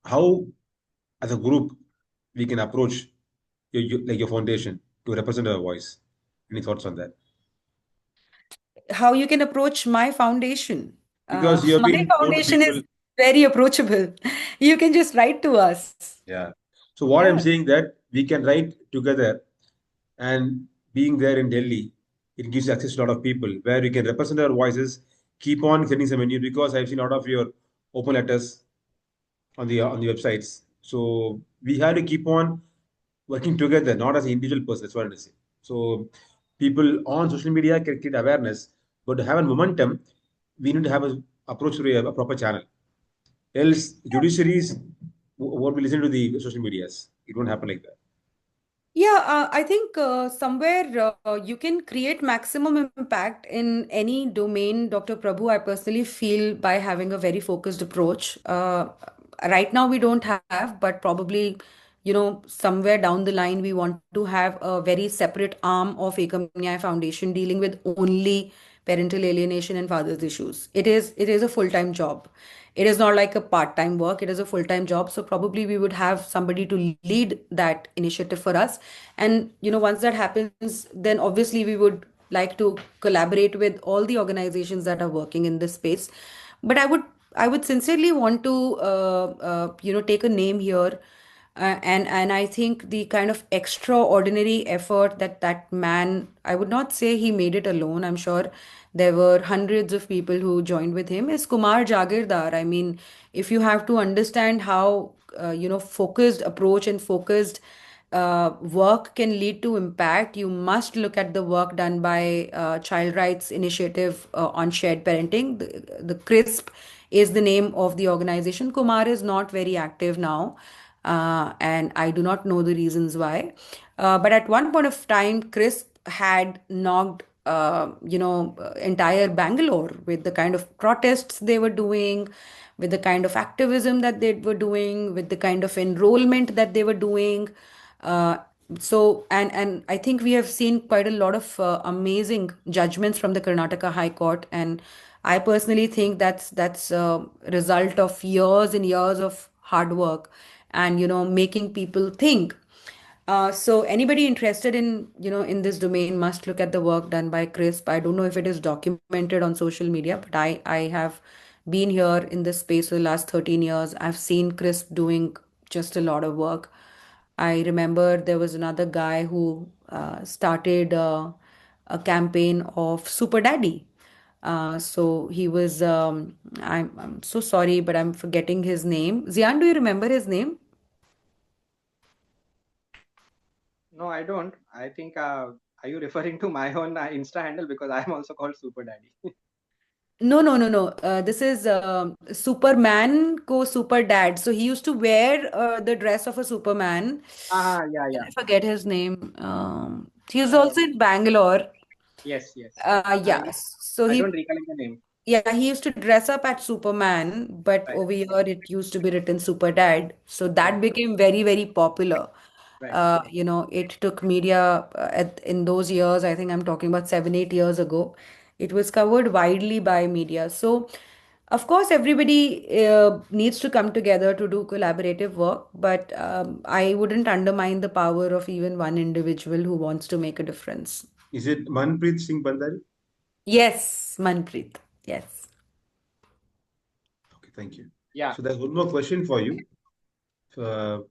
how, as a group, we can approach like your foundation to represent our voice? Any thoughts on that? How you can approach my foundation. Because you have My been known to foundation people. is very approachable. You can just write to us. Yeah. So what I'm Yeah. saying that we can write together and being there in Delhi, it gives access to a lot of people where we can represent our voices, keep on sending some menu because I've seen a lot of your open letters on the websites. So we have to keep on working together, not as an individual person. That's what I'm saying. So people on social media can create awareness, but to have a momentum, we need to have a approach to a proper channel. Else, judiciaries won't be listening to the social medias. It won't happen like that. Yeah, I think somewhere you can create maximum impact in any domain, Dr. Prabhu. I personally feel by having a very focused approach. Right now, we don't have, but probably, somewhere down the line, we want to have a very separate arm of Ekam Nyaay Foundation dealing with only parental alienation and father's issues. It is a full-time job. It is not like a part-time work. It is a full-time job. So probably we would have somebody to lead that initiative for us. And once that happens, then obviously we would like to collaborate with all the organizations that are working in this space. But I would sincerely want to take a name here, and I think the kind of extraordinary effort that man, I would not say he made it alone. I'm sure there were hundreds of people who joined with him. Is Kumar Jagirdar. I mean, if you have to understand how focused approach and focused work can lead to impact, you must look at the work done by Child Rights Initiative on shared parenting. The CRISP is the name of the organization. Kumar is not very active now, and I do not know the reasons why. But at one point of time, CRISP had knocked entire Bangalore with the kind of protests they were doing, with the kind of activism that they were doing, with the kind of enrollment that they were doing. Uh, and I think we have seen quite a lot of amazing judgments from the Karnataka High Court, and I personally think that's a result of years and years of hard work and making people think. So anybody interested in this domain must look at the work done by Crisp. I don't know if it is documented on social media, but I have been here in this space for the last 13 years. I've seen Crisp doing just a lot of work. I remember there was another guy who started a campaign of Super Daddy. So he was, I'm so sorry, but I'm forgetting his name. Zian, do you remember his name? No, I don't. I think, are you referring to my own Insta handle? Because I'm also called Super Daddy. No, no, no, no. This is Superman ko Super Dad. So he used to wear the dress of a Superman. Yeah, yeah. I forget his name. He was Uh, also in Bangalore. yes, yes. Yeah. So I don't recollect the name. yeah, he used to dress up at Superman, but Right, over here it used to be written Super Dad. So right, that became very, very popular. right. It took media in those years, I think I'm talking about 7, 8 years ago. It was covered widely by media. So Of course, everybody needs to come together to do collaborative work, but I wouldn't undermine the power of even one individual who wants to make a difference. Is it Manpreet Singh Bandari? Yes, Manpreet. Yes. Okay, thank you. Yeah. So there's one more question for you. If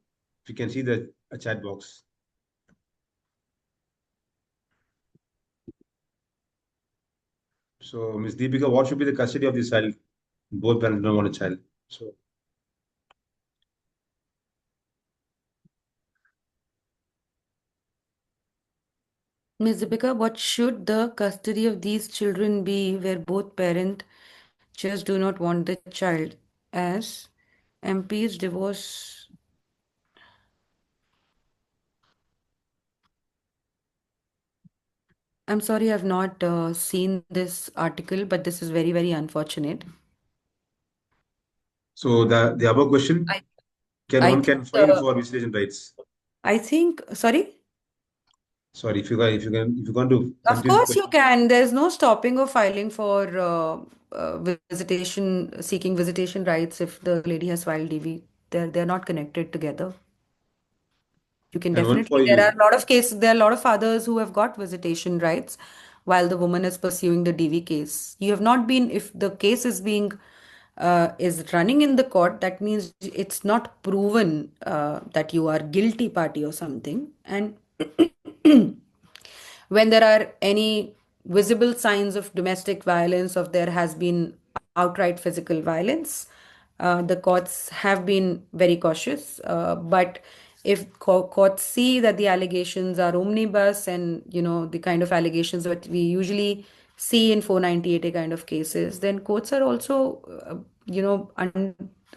you can see the chat box. So, Ms. Deepika, what should be the custody of this child? Both parents don't want a child. So, Ms. Deepika, what should the custody of these children be where both parents just do not want the child? As MP's divorce. I'm sorry, I've not seen this article, but this is very, very unfortunate. so the above question, I can I one think can file for visitation rights? sorry. Sorry, if you can do Of continue the course you question. can. There's no stopping of filing for seeking visitation rights if the lady has filed DV. They're not connected together. You can And one definitely. for There are you. a lot of cases. There are a lot of fathers who have got visitation rights while the woman is pursuing the DV case. You have not been. If the case is being is running in the court, that means it's not proven that you are guilty party or something. And when there are any visible signs of domestic violence, or there has been outright physical violence, the courts have been very cautious. But if courts see that the allegations are omnibus and the kind of allegations that we usually see in 498A kind of cases, then courts are also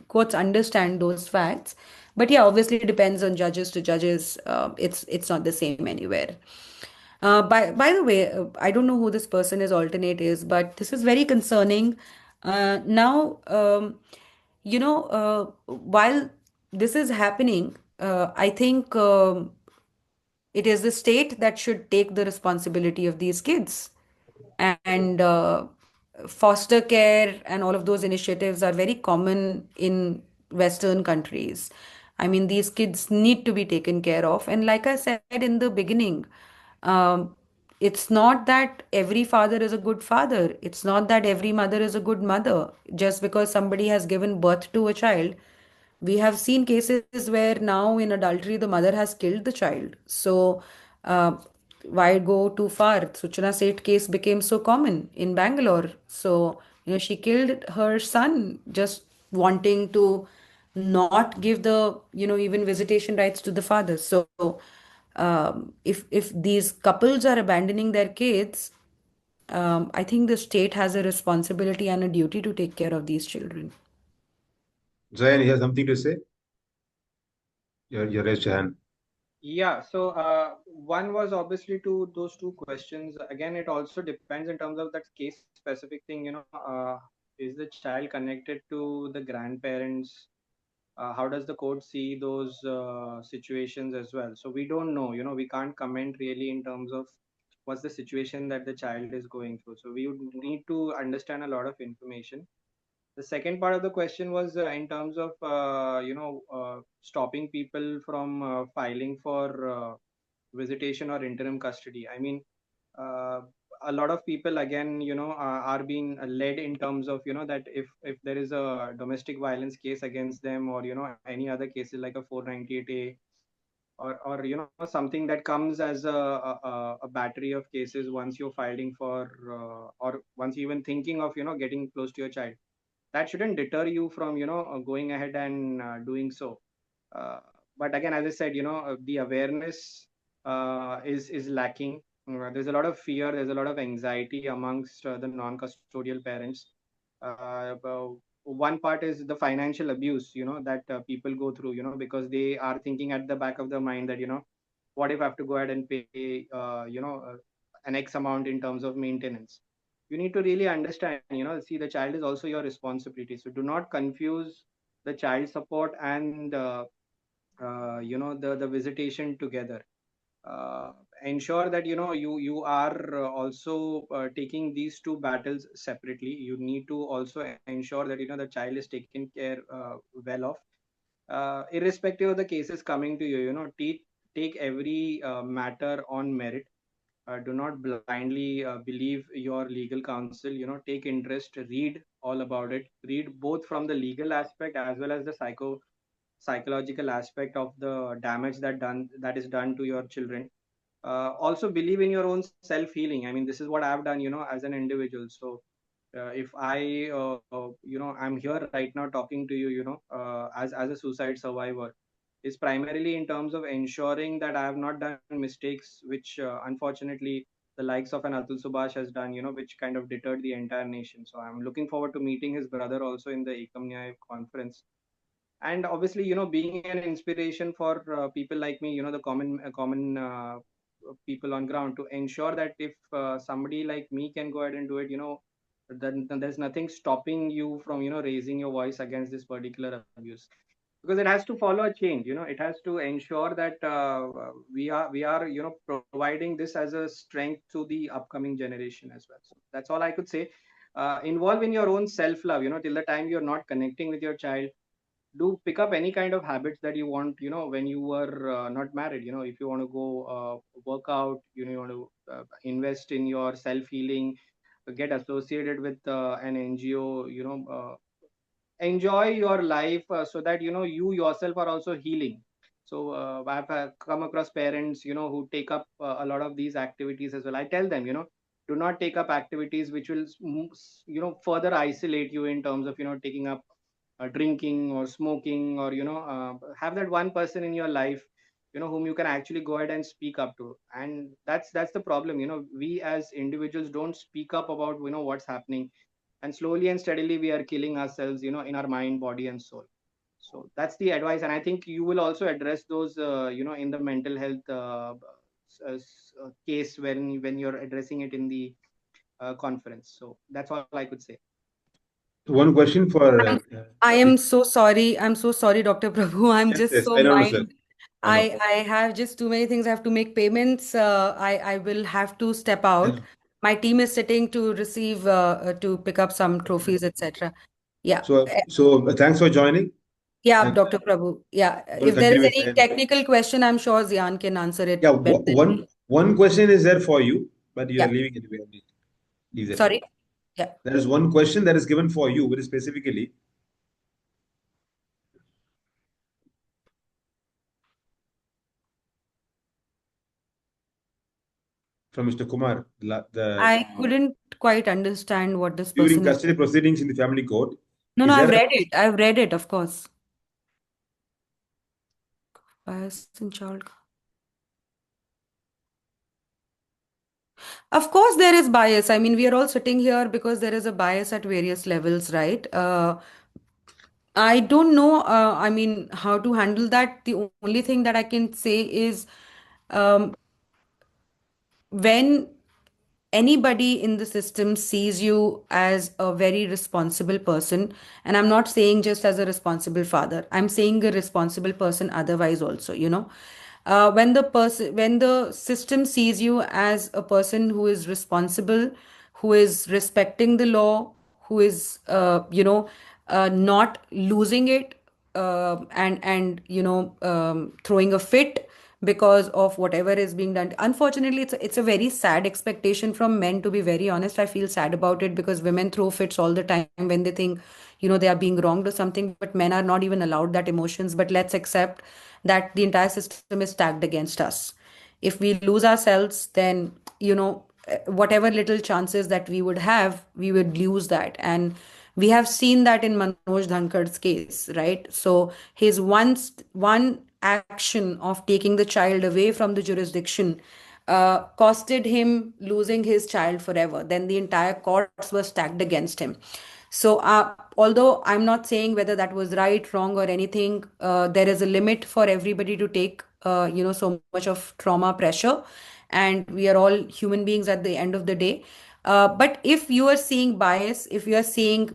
courts understand those facts. But yeah, obviously it depends on judges to judges. It's not the same anywhere. By the way, I don't know who this person is alternate is, but this is very concerning. Now, while this is happening, I think it is the state that should take the responsibility of these kids. And foster care and all of those initiatives are very common in Western countries. I mean, these kids need to be taken care of. And like I said in the beginning, um, it's not that every father is a good father. It's not that every mother is a good mother. Just because somebody has given birth to a child, we have seen cases where now in adultery the mother has killed the child. So uh, why go too far? Suchana Seth case became so common in Bangalore. So she killed her son just wanting to not give the even visitation rights to the father. So if these couples are abandoning their kids, I think the state has a responsibility and a duty to take care of these children. Zayan, you have something to say? You raised your hand. Yeah, so one was obviously to those two questions. Again, it also depends in terms of that case specific thing. Is the child connected to the grandparents? How does the court see those situations as well? So we don't know. We can't comment really in terms of what's the situation that the child is going through. So we would need to understand a lot of information. The second part of the question was in terms of stopping people from filing for visitation or interim custody. I mean, uh, a lot of people again are being led in terms of that if there is a domestic violence case against them, or any other cases like a 498A, or something that comes as a battery of cases once you're filing for or once you're even thinking of getting close to your child, that shouldn't deter you from going ahead and doing so. uh, but again, as I said, the awareness is lacking. There's a lot of fear, there's a lot of anxiety amongst the non-custodial parents. One part is the financial abuse that people go through, because they are thinking at the back of their mind that what if I have to go ahead and pay an X amount in terms of maintenance. You need to really understand, see, the child is also your responsibility, so do not confuse the child support and the visitation together. uh, ensure that you are also taking these two battles separately. You need to also ensure that the child is taken care well of, irrespective of the cases coming to you. Take every matter on merit. Do not blindly believe your legal counsel. Take interest, read all about it, read both from the legal aspect as well as the psychological aspect of the damage that is done to your children. Also believe in your own self healing. I mean, this is what I've done as an individual. So if I I'm here right now talking to you, as a suicide survivor, is primarily in terms of ensuring that I have not done mistakes which unfortunately the likes of an Atul Subhash has done, which kind of deterred the entire nation. So I'm looking forward to meeting his brother also in the Ekam Nyaay conference, and obviously being an inspiration for people like me, the common people on ground, to ensure that if somebody like me can go ahead and do it, then there's nothing stopping you from raising your voice against this particular abuse, because it has to follow a change. It has to ensure that we are providing this as a strength to the upcoming generation as well. So that's all I could say. Involve in your own self love, till the time you're not connecting with your child. Do pick up any kind of habits that you want, when you were not married. If you want to go work out, you want to invest in your self healing, get associated with an NGO, enjoy your life, so that you yourself are also healing. So I've come across parents who take up a lot of these activities as well. I tell them, do not take up activities which will further isolate you in terms of taking up drinking or smoking, or have that one person in your life whom you can actually go ahead and speak up to. And that's the problem. We as individuals don't speak up about what's happening, and slowly and steadily we are killing ourselves in our mind, body and soul. So that's the advice, and I think you will also address those in the mental health case when you're addressing it in the conference. So that's all I could say. One question for I am so sorry. I'm so sorry, Dr. Prabhu. I'm yes, just yes, so I know, sir. mind. I know. I have just too many things. I have to make payments. I will have to step I out. know. My team is sitting to receive to pick up some trophies, etc. Yeah. So thanks for joining, Yeah, and Dr. Prabhu. Yeah. I'm going to If there is continue with any same. technical question, I'm sure Zian can answer Yeah, it better than me. one question is there for you, but you are Yeah. leaving anyway. Leave that. Sorry. Yeah. There is one question that is given for you very specifically from Mr. Kumar. I couldn't quite understand what this During person is. custody proceedings in the family court, No, no, is I've there read it. I've read it, of course. Bias in child. Of course, there is bias. I mean, we are all sitting here because there is a bias at various levels, right? I don't know, I mean, how to handle that. The only thing that I can say is um, when anybody in the system sees you as a very responsible person, and I'm not saying just as a responsible father, I'm saying a responsible person otherwise also, when the system sees you as a person who is responsible, who is respecting the law, who is not losing it, and throwing a fit because of whatever is being done. Unfortunately, it's a very sad expectation from men, to be very honest. I feel sad about it because women throw fits all the time when they think they are being wronged or something, but men are not even allowed that emotions. But let's accept that the entire system is stacked against us. If we lose ourselves, then whatever little chances that we would have, we would lose that. And we have seen that in Manoj Dhankar's case, right? So his one action of taking the child away from the jurisdiction costed him losing his child forever. Then the entire courts were stacked against him. So, although I'm not saying whether that was right, wrong, or anything, there is a limit for everybody to take, so much of trauma pressure, and we are all human beings at the end of the day. But if you are seeing bias, if you are seeing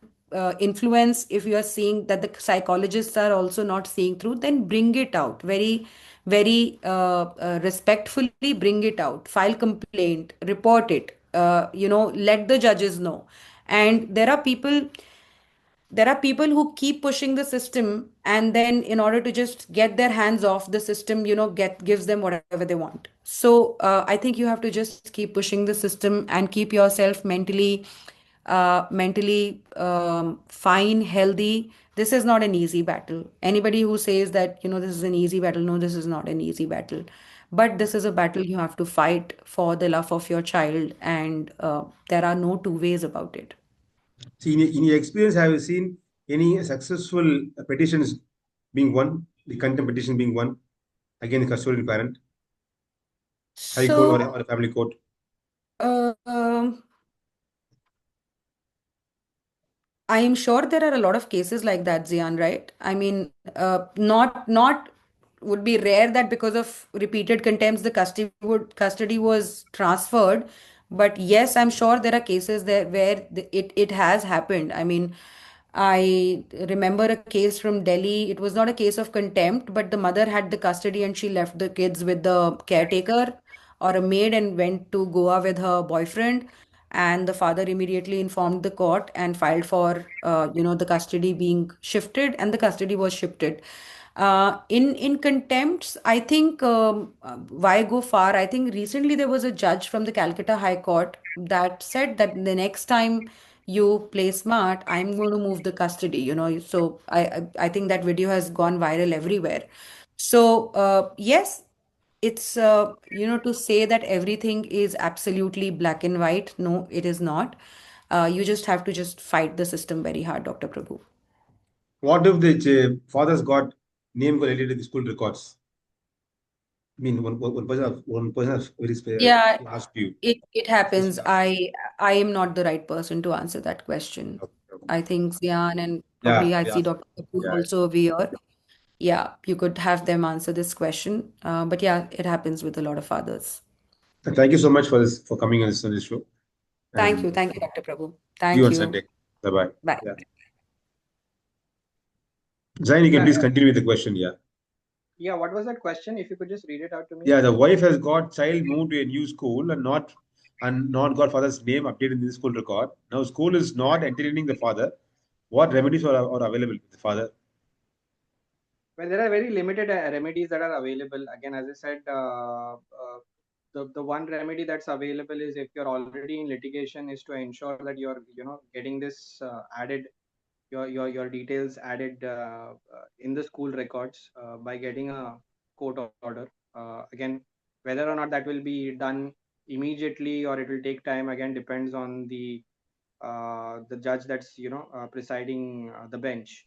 influence, if you are seeing that the psychologists are also not seeing through, then bring it out very respectfully, bring it out, file complaint, report it, let the judges know. And there are people who keep pushing the system, and then in order to just get their hands off the system, get gives them whatever they want. So I think you have to just keep pushing the system and keep yourself mentally fine, healthy. This is not an easy battle. Anybody who says that this is an easy battle, no, this is not an easy battle. But this is a battle you have to fight for the love of your child, and there are no two ways about it. See, in your experience, have you seen any successful petitions being won, the contempt petition being won against the custodial parent, high court So, or a family court? um I am sure there are a lot of cases like that, Zian, right? I mean, not would be rare that because of repeated contempts, the custody was transferred. But yes, I'm sure there are cases there where it has happened. I mean, I remember a case from Delhi. It was not a case of contempt, but the mother had the custody and she left the kids with the caretaker or a maid and went to Goa with her boyfriend. And the father immediately informed the court and filed for the custody being shifted, and the custody was shifted. In contempts, I think, why go far? I think recently there was a judge from the Calcutta High Court that said that the next time you play smart, I'm going to move the custody. So I think that video has gone viral everywhere. So yes, it's to say that everything is absolutely black and white. No, it is not. You just have to just fight the system very hard, Dr. Prabhu. What if the father's got name related to the school records? I mean, one person has very Yeah, asked you. it happens. Specific. I am not the right person to answer that question. Okay, okay. I think Zian and Yeah, probably I they see asked. Dr. Kapoor Yeah. also over here. Yeah, you could have them answer this question. But yeah, it happens with a lot of fathers. Thank you so much for this for coming on this show, Thank and you. Thank you, Dr. Prabhu. see you Thank on you. Sunday. Bye bye. Bye. Yeah, Zain, you can Yeah, please continue with the question. Yeah. yeah. What was that question? If you could just read it out to me. Yeah, the wife has got child moved to a new school and not got father's name updated in the school record. Now school is not entertaining the father. What remedies are available with the father? Well, there are very limited remedies that are available. Again, as I said, the one remedy that's available is if you're already in litigation, is to ensure that you're getting this added, your details added in the school records by getting a court order. Again, whether or not that will be done immediately or it will take time, again depends on the judge that's presiding the bench.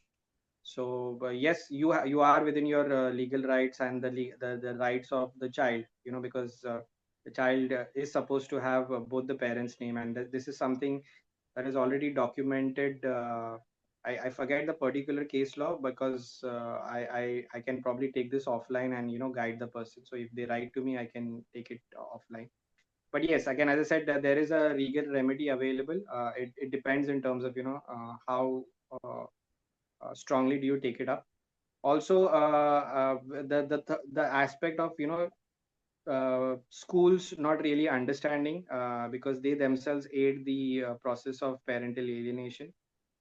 So yes, you are within your legal rights and the rights of the child, because the child is supposed to have both the parents name, and this is something that is already documented. I forget the particular case law, because I can probably take this offline and guide the person. So if they write to me, I can take it offline. But yes, again, as I said, there is a legal remedy available. It depends in terms of how uh, strongly do you take it up. Also, the aspect of schools not really understanding, because they themselves aid the process of parental alienation.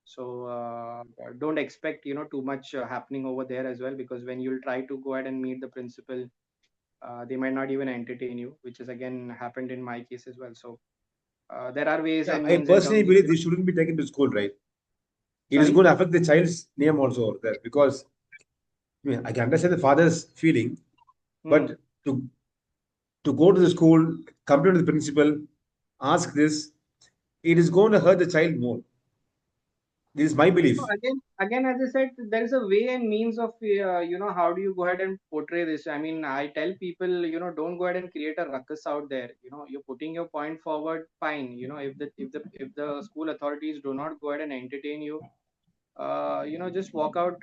So don't expect too much happening over there as well, because when you'll try to go ahead and meet the principal, they might not even entertain you, which has again happened in my case as well. So there are ways Yeah, and I means in personally terms of believe this shouldn't be taken to school, right? It is sorry. going to affect the child's name also over there because I mean I can understand the father's feeling, Hmm. but to go to the school, complain to the principal, ask this, it is going to hurt the child more. This is my So belief. again, as I said, there is a way and means of how do you go ahead and portray this. I mean, I tell people, don't go ahead and create a ruckus out there. You're putting your point forward, fine. If the school authorities do not go ahead and entertain you, just walk out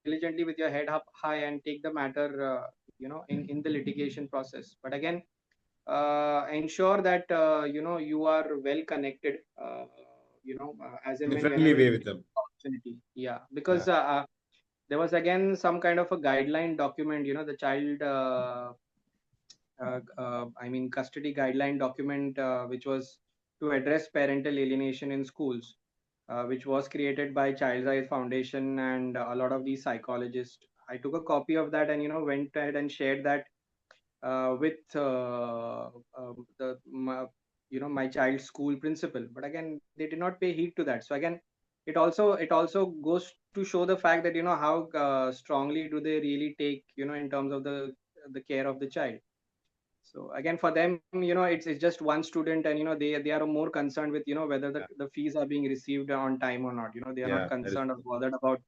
diligently with your head up high and take the matter, in the litigation process. But again, ensure that you are well connected. As and In a when friendly whenever way with them. definitely. Yeah, because there was again some kind of a guideline document, the child, I mean, custody guideline document, which was to address parental alienation in schools, which was created by Child's Eye Foundation and a lot of these psychologists. I took a copy of that and went ahead and shared that with my child's school principal. But again, they did not pay heed to that. So again, it also goes to show the fact that how strongly do they really take in terms of the care of the child. So again, for them, it's just one student, and they are more concerned with whether the fees are being received on time or not. They are not Yeah, that is concerned or bothered about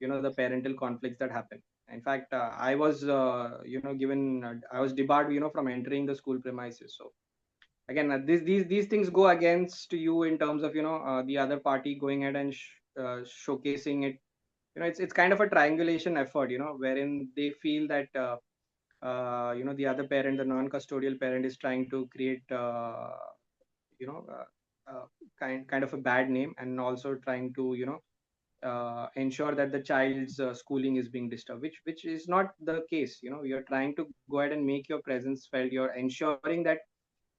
the parental conflicts that happen. In fact, I was given I was debarred from entering the school premises. So again, these things go against you in terms of the other party going ahead and showcasing it. It's kind of a triangulation effort, wherein they feel that the other parent, the non-custodial parent, is trying to create you know kind of a bad name, and also trying to ensure that the child's schooling is being disturbed, which is not the case. You're trying to go ahead and make your presence felt. You're ensuring that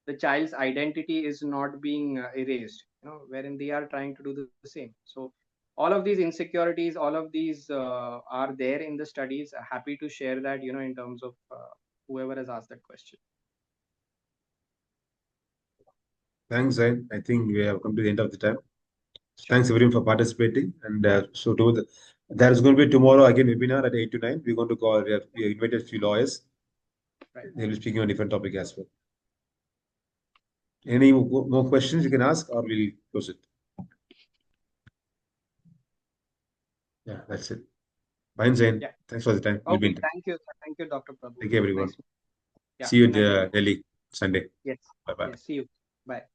the child's identity is not being erased, wherein they are trying to do the same. So all of these insecurities, all of these are there in the studies. Happy to share that in terms of whoever has asked that question. Thanks, Zain. I think we have come to the end of the time. Sure. Thanks everyone for participating. And there is going to be tomorrow again webinar at 8 to 9. We're going to call. We have invited a few lawyers. Right. They'll be speaking on different topic as well. Any more questions you can ask, or we'll close it. Yeah, that's it. Fine, Zain. Yeah. Thanks for the time. We'll be in Okay. touch. Thank you, Dr. Prabhu. Thank you, everyone. Nice. Yeah. See you in Nice. Delhi Sunday. Yes. Bye bye. Yes. See you. Bye.